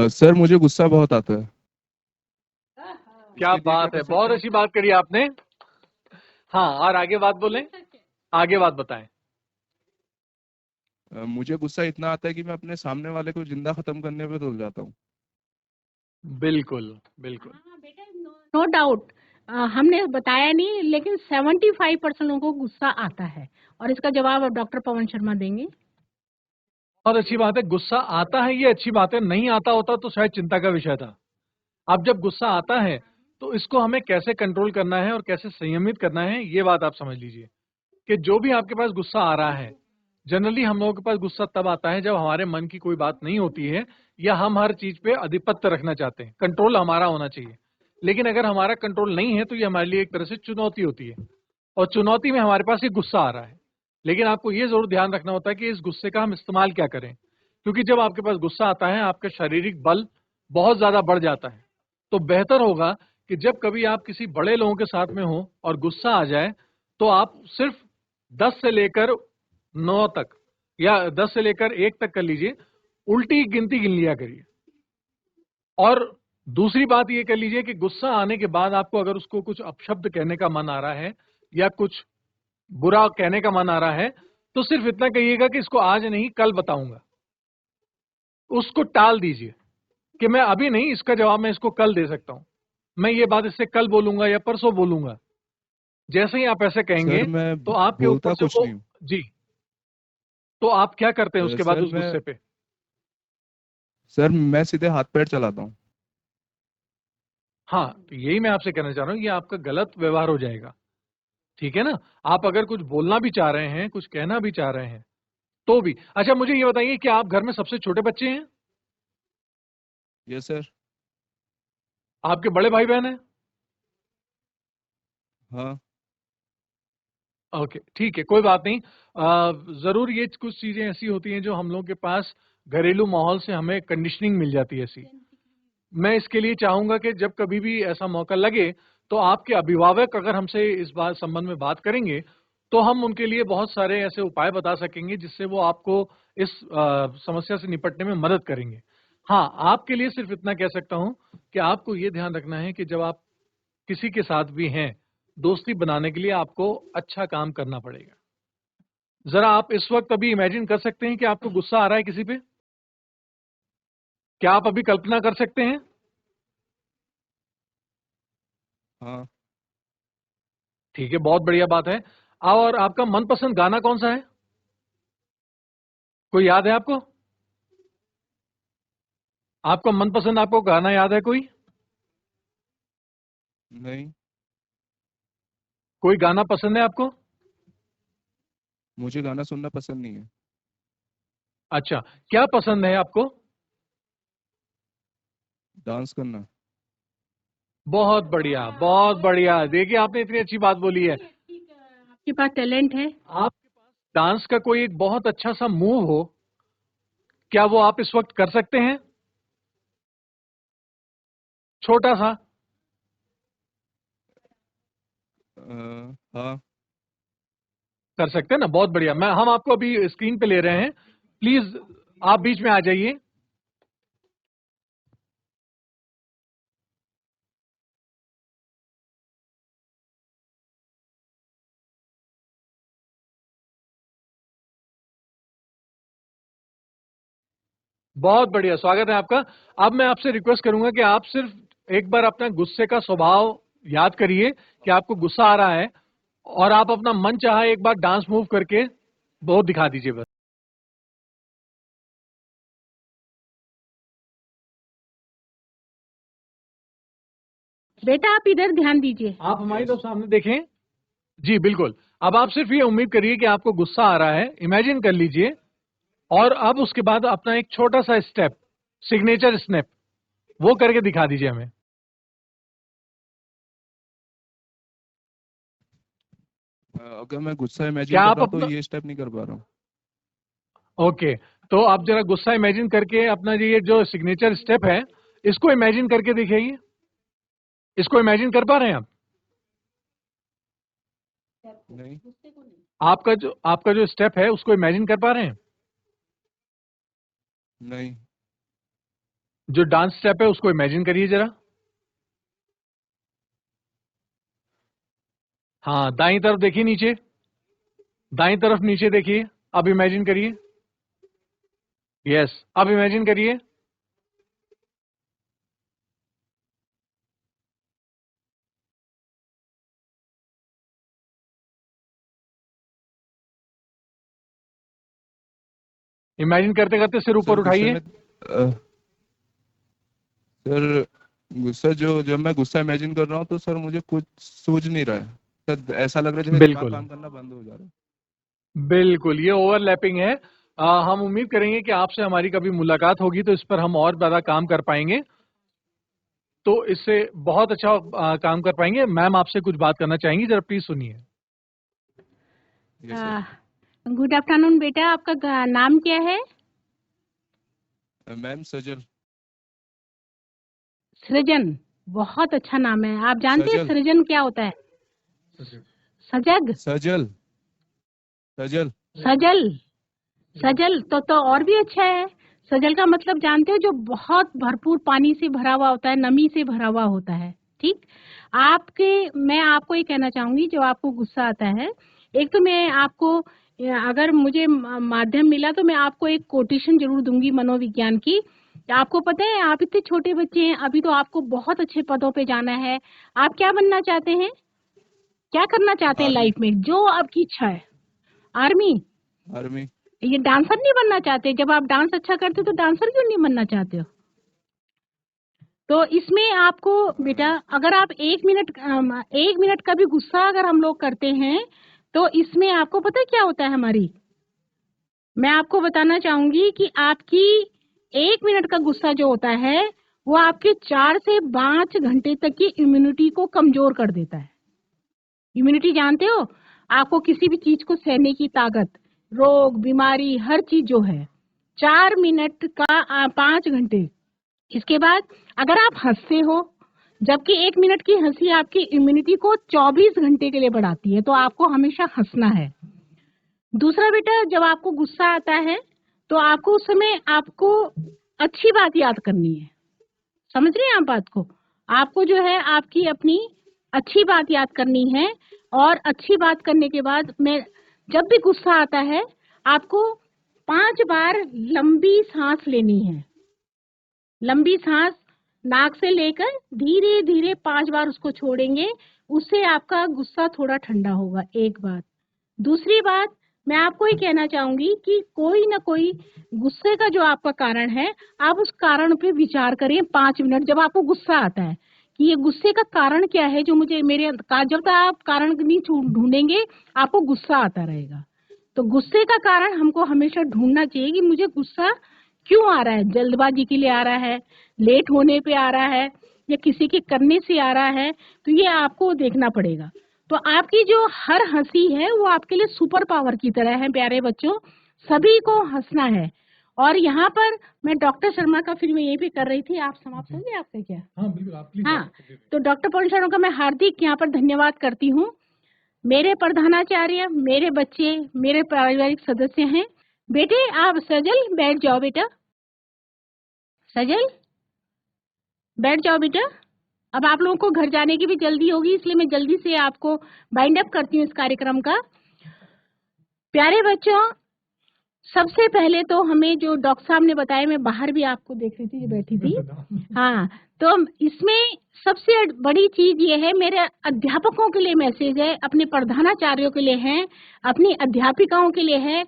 सर मुझे गुस्सा बहुत आता है। क्या बात है, बहुत अच्छी बात करी आपने। हाँ, और आगे बात बोलें, आगे बात बताएं। मुझे गुस्सा इतना आता है कि मैं अपने सामने वाले को जिंदा खत्म करने पे तुल जाता हूँ। बिल्कुल बिल्कुल। नो डाउट, हमने बताया नहीं, लेकिन 75% लोगों को गुस्सा आता है। और इसका जवाब अब डॉक्टर पवन शर्मा देंगे। बहुत अच्छी बात है, गुस्सा आता है, ये अच्छी बात है। नहीं आता होता तो शायद चिंता का विषय था। अब जब गुस्सा आता है तो इसको हमें कैसे कंट्रोल करना है और कैसे संयमित करना है, ये बात आप समझ लीजिए। कि जो भी आपके पास गुस्सा आ रहा है, जनरली हम लोगों के पास गुस्सा तब आता है जब हमारे मन की कोई बात नहीं होती है, या हम हर चीज पे आधिपत्य रखना चाहते हैं, कंट्रोल हमारा होना चाहिए। लेकिन अगर हमारा कंट्रोल नहीं है तो ये हमारे लिए एक तरह से चुनौती होती है, और चुनौती में हमारे पास ये गुस्सा आ रहा है। लेकिन आपको ये जरूर ध्यान रखना होता है कि इस गुस्से का हम इस्तेमाल क्या करें, क्योंकि जब आपके पास गुस्सा आता है, आपका शारीरिक बल बहुत ज्यादा बढ़ जाता है। तो बेहतर होगा कि जब कभी आप किसी बड़े लोगों के साथ में हो और गुस्सा आ जाए, तो आप सिर्फ 10 से लेकर 9 तक, या 10 से लेकर 1 तक कर लीजिए, उल्टी गिनती गिन लिया करिए। और दूसरी बात ये कर लीजिए कि गुस्सा आने के बाद आपको अगर उसको कुछ अपशब्द कहने का मन आ रहा है या कुछ बुरा कहने का मन आ रहा है, तो सिर्फ इतना कहिएगा कि इसको आज नहीं, कल बताऊंगा। उसको टाल दीजिए कि मैं अभी नहीं, इसका जवाब मैं इसको कल दे सकता हूं, मैं ये बात इससे कल बोलूंगा या परसों बोलूंगा। जैसे ही आप ऐसे कहेंगे सर मैं तो आपके ऊपर बोलता से कुछ वो, नहीं हूँ। जी, तो आप क्या करते हैं उसके बाद सर उस गुस्से पे? मैं सीधे हाथ पैर चलाता हूँ। हाँ, तो यही मैं आपसे कहना चाह रहा हूं, ये आपका गलत व्यवहार हो जाएगा। ठीक है ना? आप अगर कुछ बोलना भी चाह रहे हैं, कुछ कहना भी चाह रहे हैं, तो भी। अच्छा, मुझे ये बताइए कि आप घर में सबसे छोटे बच्चे हैं? Yes sir. आपके बड़े भाई बहन हैं? हाँ। ओके, ठीक है, कोई बात नहीं। जरूर ये कुछ चीजें ऐसी होती हैं जो हम लोगों के पास घरेलू माहौल से हमें कंडीशनिंग मिल जाती है ऐसी। मैं इसके लिए चाहूंगा कि जब कभी भी ऐसा मौका लगे, तो आपके अभिभावक अगर हमसे इस बात संबंध में बात करेंगे, तो हम उनके लिए बहुत सारे ऐसे उपाय बता सकेंगे जिससे वो आपको इस समस्या से निपटने में मदद करेंगे। हाँ, आपके लिए सिर्फ इतना कह सकता हूं कि आपको ये ध्यान रखना है कि जब आप किसी के साथ भी हैं, दोस्ती बनाने के लिए आपको अच्छा काम करना पड़ेगा। जरा आप इस वक्त अभी इमेजिन कर सकते हैं कि आपको गुस्सा आ रहा है किसी पे? क्या आप अभी कल्पना कर सकते हैं? हाँ। ठीक है, बहुत बढ़िया बात है। और आपका मनपसंद गाना कौन सा है? कोई याद है आपको? आपका मनपसंद, आपको गाना याद है कोई? नहीं। कोई गाना पसंद है आपको? मुझे गाना सुनना पसंद नहीं है। अच्छा, क्या पसंद है आपको? डांस करना। बहुत बढ़िया, बहुत बढ़िया। देखिए, आपने इतनी अच्छी बात बोली है। आपके पास टैलेंट है। आपके पास डांस का कोई एक बहुत अच्छा सा मूव हो, क्या वो आप इस वक्त कर सकते हैं? छोटा सा। हाँ। कर सकते हैं ना? बहुत बढ़िया। हम आपको अभी स्क्रीन पे ले रहे हैं, प्लीज आप बीच में आ जाइए। बहुत बढ़िया, स्वागत है आपका। अब मैं आपसे रिक्वेस्ट करूंगा कि आप सिर्फ एक बार अपना गुस्से का स्वभाव याद करिए कि आपको गुस्सा आ रहा है, और आप अपना मन चाहा एक बार डांस मूव करके वो दिखा दीजिए बस। बेटा आप इधर ध्यान दीजिए। आप हमारी तरफ सामने देखें। जी बिल्कुल। अब आप सिर्फ ये उम्मीद करिए कि आपको गुस्सा आ रहा है, इमेजिन कर लीजिए, और अब उसके बाद अपना एक छोटा सा स्टेप, सिग्नेचर स्टेप, वो करके दिखा दीजिए हमें। अगर मैं गुस्सा इमेजिन क्या कर आप रहा हूँ तो अपना ये स्टेप नहीं कर पा रहा हूँ। ओके, तो आप जरा गुस्सा इमेजिन करके अपना ये जो सिग्नेचर स्टेप है इसको इमेजिन करके दिखाइए। इसको इमेजिन कर पा रहे हैं आप? नहीं। आपका जो स्टेप है उसको इमेजिन कर पा रहे हैं? नहीं। जो डांस स्टेप है उसको इमेजिन करिए जरा। हाँ, दाईं तरफ देखिए, नीचे, दाईं तरफ नीचे देखिए, अब इमेजिन करिए। यस, अब इमेजिन करिए। इमेजिन करते करते सिर ऊपर सर गुस्से उठाइए। में सर गुस्सा जो जब मैं गुस्सा इमेजिन कर रहा हूँ तो सर मुझे कुछ सूझ नहीं रहा है सर। ऐसा लग रहा है जैसे दिमाग बिल्कुल काम करना बंद हो जा रहा है। बिल्कुल, ये ओवरलैपिंग है। हम उम्मीद करेंगे कि आपसे हमारी कभी मुलाकात होगी तो इस पर हम और ज्यादा काम कर पाएंगे, तो इससे बहुत अच्छा काम कर पाएंगे। मैम आपसे कुछ बात करना चाहेंगी, जरा प्लीज सुनिए। Yes sir. गुड आफ्टरनून बेटा, आपका नाम क्या है? मैम सजल। सृजन, बहुत अच्छा नाम है। आप जानते हैं सजल। सृजन क्या होता है? सजग, सजल। सजल। सजल, सजल तो और भी अच्छा है। सजल का मतलब जानते हो, जो बहुत भरपूर पानी से भरा हुआ होता है, नमी से भरा हुआ होता है। ठीक, मैं आपको ये कहना चाहूंगी, जो आपको गुस्सा आता है, एक तो मैं आपको, अगर मुझे माध्यम मिला तो मैं आपको एक कोटेशन जरूर दूंगी मनोविज्ञान की। आपको पता है, आप इतने छोटे बच्चे हैं, अभी तो आपको बहुत अच्छे पदों पे जाना है। आप क्या बनना चाहते हैं, क्या करना चाहते हैं आर्मी। लाइफ में, जो आपकी इच्छा है? आर्मी? आर्मी। ये डांसर नहीं बनना चाहते? जब आप डांस अच्छा करते हो तो डांसर क्यों नहीं बनना चाहते हो? तो इसमें आपको बेटा, अगर आप 1 मिनट का भी गुस्सा अगर हम लोग करते हैं तो इसमें आपको पता है क्या होता है हमारी, मैं आपको बताना चाहूंगी कि आपकी 1 मिनट का गुस्सा जो होता है वो आपके 4 से 5 घंटे तक की इम्यूनिटी को कमजोर कर देता है। इम्यूनिटी जानते हो, आपको किसी भी चीज को सहने की ताकत, रोग बीमारी हर चीज जो है, 4 मिनट का 5 घंटे। इसके बाद अगर आप हंसते हो, जबकि 1 मिनट की हंसी आपकी इम्यूनिटी को 24 घंटे के लिए बढ़ाती है, तो आपको हमेशा हंसना है। दूसरा बेटा, जब आपको गुस्सा आता है तो आपको उस समय आपको अच्छी बात याद करनी है। समझ रहे हैं आप बात को? आपको जो है आपकी अपनी अच्छी बात याद करनी है, और अच्छी बात करने के बाद मैं, जब भी गुस्सा आता है आपको 5 बार लंबी सांस लेनी है। लंबी सांस नाक से लेकर धीरे धीरे 5 बार उसको छोड़ेंगे, उससे आपका गुस्सा थोड़ा ठंडा होगा। एक बात। दूसरी बात, मैं आपको ये कहना चाहूंगी कि कोई ना कोई गुस्से का जो आपका कारण है, आप उस कारण पे विचार करें 5 मिनट। जब आपको गुस्सा आता है कि ये गुस्से का कारण क्या है, जो मुझे जब तक आप कारण नहीं ढूंढेंगे आपको गुस्सा आता रहेगा। तो गुस्से का कारण हमको हमेशा ढूंढना चाहिए कि मुझे गुस्सा क्यों आ रहा है। जल्दबाजी के लिए आ रहा है, लेट होने पे आ रहा है, या किसी के करने से आ रहा है, तो ये आपको देखना पड़ेगा। तो आपकी जो हर हंसी है वो आपके लिए सुपर पावर की तरह है। प्यारे बच्चों, सभी को हंसना है। और यहाँ पर मैं डॉक्टर शर्मा का फिर मैं यही भी कर रही थी, आप समाप्त हो गए आपका क्या? हाँ बिल्कुल, आप प्लीज। हाँ, तो डॉक्टर पवन शर्मा का मैं हार्दिक यहाँ पर धन्यवाद करती हूँ। मेरे प्रधानाचार्य, मेरे बच्चे, मेरे पारिवारिक सदस्य हैं। बेटे आप सजल बैठ जाओ, बेटा सजल बैठ जाओ बेटा। अब आप लोगों को घर जाने की भी जल्दी होगी, इसलिए मैं जल्दी से आपको बाइंड अप करती हूँ इस कार्यक्रम का। प्यारे बच्चों, सबसे पहले तो हमें जो डॉक्टर साहब ने बताया, मैं बाहर भी आपको देख रही थी जो बैठी थी, हाँ, तो इसमें सबसे बड़ी चीज ये है, मेरे अध्यापकों के लिए मैसेज है, अपने प्रधानाचार्यों के लिए है, अपनी अध्यापिकाओं के लिए है।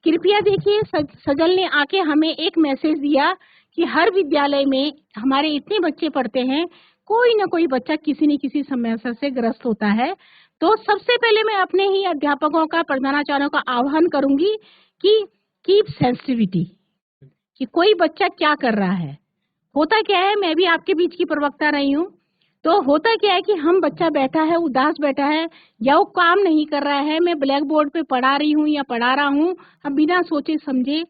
कृपया देखिए, सजल ने आके हमें एक मैसेज दिया कि हर विद्यालय में हमारे इतने बच्चे पढ़ते हैं, कोई ना कोई बच्चा किसी न किसी समस्या से ग्रस्त होता है। तो सबसे पहले मैं अपने ही अध्यापकों का, प्रधानाचार्यों का आह्वान करूंगी कि कीप सेंसिटिविटी, कि कोई बच्चा क्या कर रहा है। होता क्या है, मैं भी आपके बीच की प्रवक्ता रही हूँ, तो होता क्या है कि हम बच्चा बैठा है, उदास बैठा है, या वो काम नहीं कर रहा है, मैं ब्लैक बोर्ड पे पढ़ा रही हूँ या पढ़ा रहा हूँ, हम बिना सोचे समझे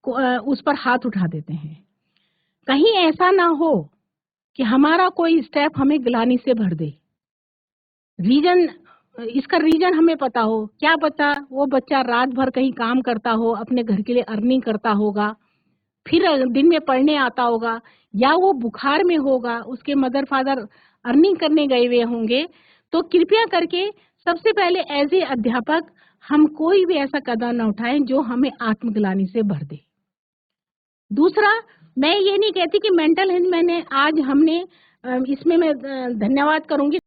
उस पर हाथ उठा देते हैं। कहीं ऐसा ना हो कि हमारा कोई स्टेप हमें ग्लानि से भर दे। इसका रीजन हमें पता हो, क्या पता वो बच्चा रात भर कहीं काम करता हो, अपने घर के लिए अर्निंग करता होगा, फिर दिन में पढ़ने आता होगा, या वो बुखार में होगा, उसके मदर फादर अर्निंग करने गए हुए होंगे। तो कृपया करके सबसे पहले एज ए अध्यापक हम कोई भी ऐसा कदम न उठाएं जो हमें आत्मग्लानि से भर दे। दूसरा, मैं ये नहीं कहती कि मेंटल हेल्थ, हमने इसमें मैं धन्यवाद करूंगी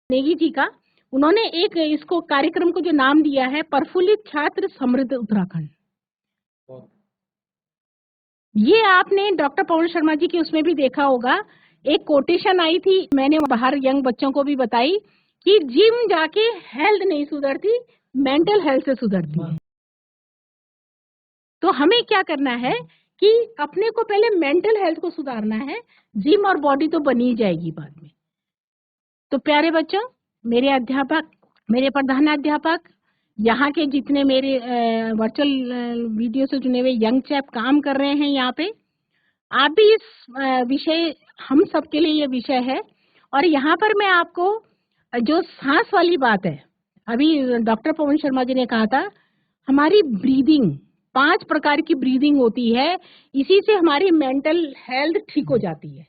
नेगी जी का, उन्होंने एक इसको कार्यक्रम को जो नाम दिया है, प्रफुल्लित छात्र समृद्ध उत्तराखंड। ये आपने डॉक्टर पवन शर्मा जी की उसमें भी देखा होगा, एक कोटेशन आई थी, मैंने बाहर यंग बच्चों को भी बताई कि जिम जाके हेल्थ नहीं सुधरती, मेंटल हेल्थ से सुधरती है। तो हमें क्या करना है कि अपने को पहले मेंटल हेल्थ को सुधारना है, जिम और बॉडी तो बनी ही जाएगी बाद में। तो प्यारे बच्चों, मेरे अध्यापक, मेरे प्रधानाध्यापक, यहाँ के जितने मेरे वर्चुअल वीडियो से जुड़े हुए यंग चैप काम कर रहे हैं यहाँ पे, आप भी इस विषय, हम सबके लिए ये विषय है। और यहाँ पर मैं आपको जो सांस वाली बात है, अभी डॉक्टर पवन शर्मा जी ने कहा था, हमारी ब्रीदिंग, 5 प्रकार की ब्रीदिंग होती है, इसी से हमारी मेंटल हेल्थ ठीक हो जाती है।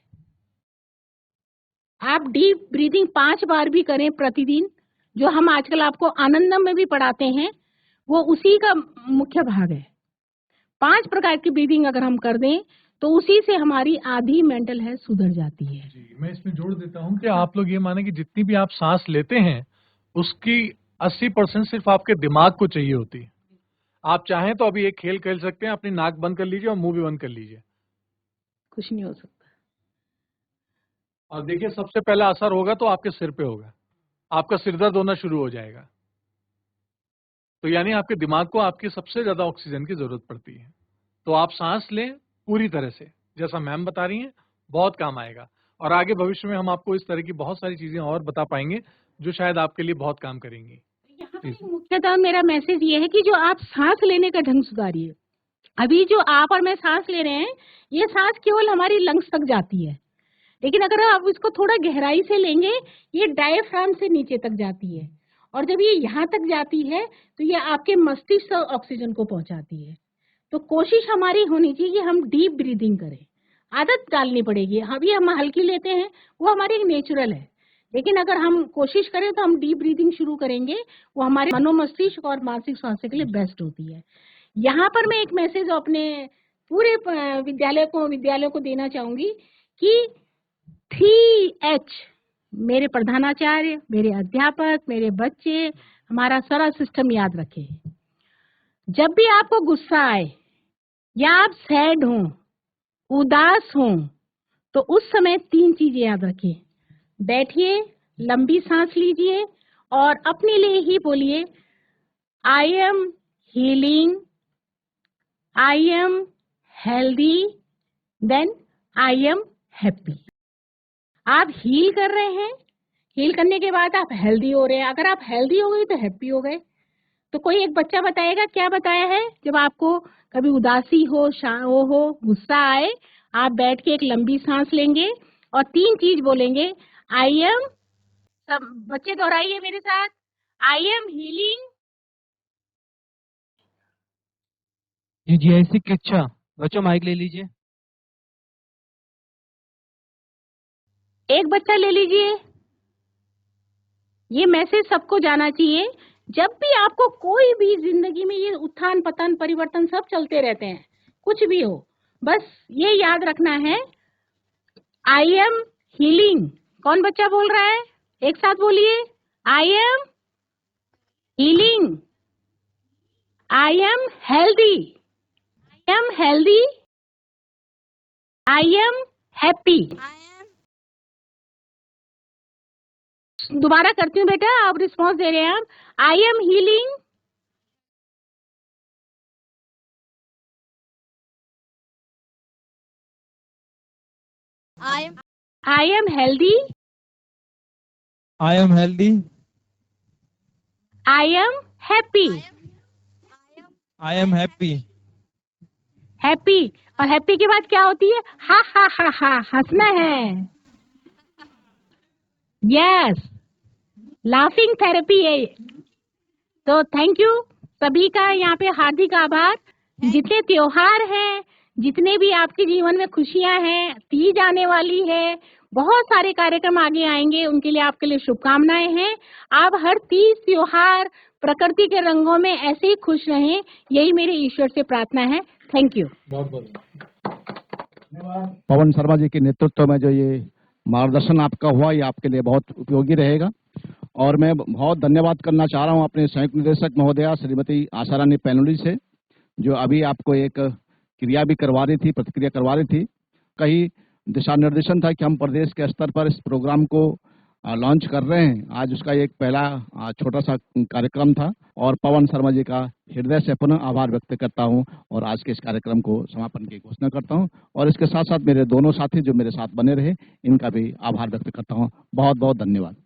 आप डीप ब्रीदिंग 5 बार भी करें प्रतिदिन, जो हम आजकल आपको आनंदम में भी पढ़ाते हैं, वो उसी का मुख्य भाग है। 5 प्रकार की ब्रीदिंग अगर हम कर दें तो उसी से हमारी आधी मेंटल हेल्थ सुधर जाती है। जी, मैं इसमें जोड़ देता हूँ कि आप लोग ये माने कि जितनी भी आप सांस लेते हैं उसकी 80% सिर्फ आपके दिमाग को चाहिए होती है। आप चाहें तो अभी एक खेल खेल सकते हैं, अपनी नाक बंद कर लीजिए और मुंह भी बंद कर लीजिए, कुछ नहीं हो सकता। और देखिए सबसे पहला असर होगा तो आपके सिर पे होगा, आपका सिर दर्द होना शुरू हो जाएगा। तो यानी आपके दिमाग को आपकी सबसे ज्यादा ऑक्सीजन की जरूरत पड़ती है। तो आप सांस लें पूरी तरह से, जैसा मैम बता रही हैं, बहुत काम आएगा। और आगे भविष्य में हम आपको इस तरह की बहुत सारी चीजें और बता पाएंगे जो शायद आपके लिए बहुत काम करेंगी। मुख्यतः मेरा मैसेज ये है कि जो आप सांस लेने का ढंग सुधारिए। अभी जो आप और मैं सांस ले रहे हैं, ये सांस केवल हमारी लंग्स तक जाती है, लेकिन अगर आप इसको थोड़ा गहराई से लेंगे, ये डायफ्राम से नीचे तक जाती है, और जब ये यहाँ तक जाती है तो ये आपके मस्तिष्क से ऑक्सीजन को पहुंचाती है। तो कोशिश हमारी होनी चाहिए कि हम डीप ब्रीदिंग करें, आदत डालनी पड़ेगी। अभी हम हल्की लेते हैं, वो हमारी एक नेचुरल है, लेकिन अगर हम कोशिश करें तो हम डीप ब्रीदिंग शुरू करेंगे, वो हमारे मनोमस्तिष्क और मानसिक स्वास्थ्य के लिए बेस्ट होती है। यहाँ पर मैं एक मैसेज अपने पूरे विद्यालयों को देना चाहूंगी कि 3H, मेरे प्रधानाचार्य, मेरे अध्यापक, मेरे बच्चे, हमारा सारा सिस्टम याद रखें। जब भी आपको गुस्सा आए या आप सैड हों, उदास हों, तो उस समय 3 चीजें याद रखिए। बैठिए, लंबी सांस लीजिए और अपने लिए ही बोलिए, I am healing, I am healthy, then I am happy. आप हील कर रहे हैं, हील करने के बाद आप हेल्दी हो रहे हैं। अगर आप हेल्दी हो गए तो हैप्पी हो गए। तो कोई एक बच्चा बताएगा क्या बताया है? जब आपको कभी उदासी हो, गुस्सा आए, आप बैठ के एक लंबी सांस लेंगे और 3 चीज बोलेंगे, आई एम, सब बच्चे दोहराइए मेरे साथ, आई एम हीलिंग। जी, ऐसी इच्छा। बच्चों माइक ले लीजिए। एक बच्चा ले लीजिए। ये मैसेज सबको जाना चाहिए। जब भी आपको कोई भी जिंदगी में ये उत्थान पतन परिवर्तन सब चलते रहते हैं, कुछ भी हो, बस ये याद रखना है, आई एम हीलिंग। कौन बच्चा बोल रहा है? एक साथ बोलिए, I am healing, I am healthy, I am healthy, I am happy. दोबारा करती हूँ बेटा, आप रिस्पॉन्स दे रहे हैं। आप, आई am healing, I am healthy, I am healthy. I am happy. I am happy. Happy, और हैप्पी के बाद क्या होती है? हा हा हा हा, हंसना है। यस, लाफिंग थेरेपी है। तो थैंक यू सभी का, यहाँ पे हार्दिक आभार। जितने त्योहार हैं, जितने भी आपके जीवन में खुशियां हैं, तीज आने वाली है, बहुत सारे कार्यक्रम आगे आएंगे, उनके लिए आपके लिए शुभकामनाएं हैं। आप हर तीज त्योहार प्रकृति के रंगों में ऐसे ही खुश रहें, यही मेरी ईश्वर से प्रार्थना है। Thank you. बहुत बहुत पवन शर्मा जी के नेतृत्व में जो ये मार्गदर्शन आपका हुआ, ये आपके लिए बहुत उपयोगी रहेगा। और मैं बहुत धन्यवाद करना चाह रहा हूँ अपने संयुक्त निदेशक महोदया श्रीमती आशारानी पैनुली से, जो अभी आपको एक क्रिया भी करवा रही थी, प्रतिक्रिया करवा रही थी। कहीं दिशा निर्देशन था कि हम प्रदेश के स्तर पर इस प्रोग्राम को लॉन्च कर रहे हैं। आज उसका एक पहला छोटा सा कार्यक्रम था, और पवन शर्मा जी का हृदय से पुनः आभार व्यक्त करता हूं, और आज के इस कार्यक्रम को समापन की घोषणा करता हूं। और इसके साथ साथ मेरे दोनों साथी जो मेरे साथ बने रहे, इनका भी आभार व्यक्त करता हूं। बहुत बहुत धन्यवाद।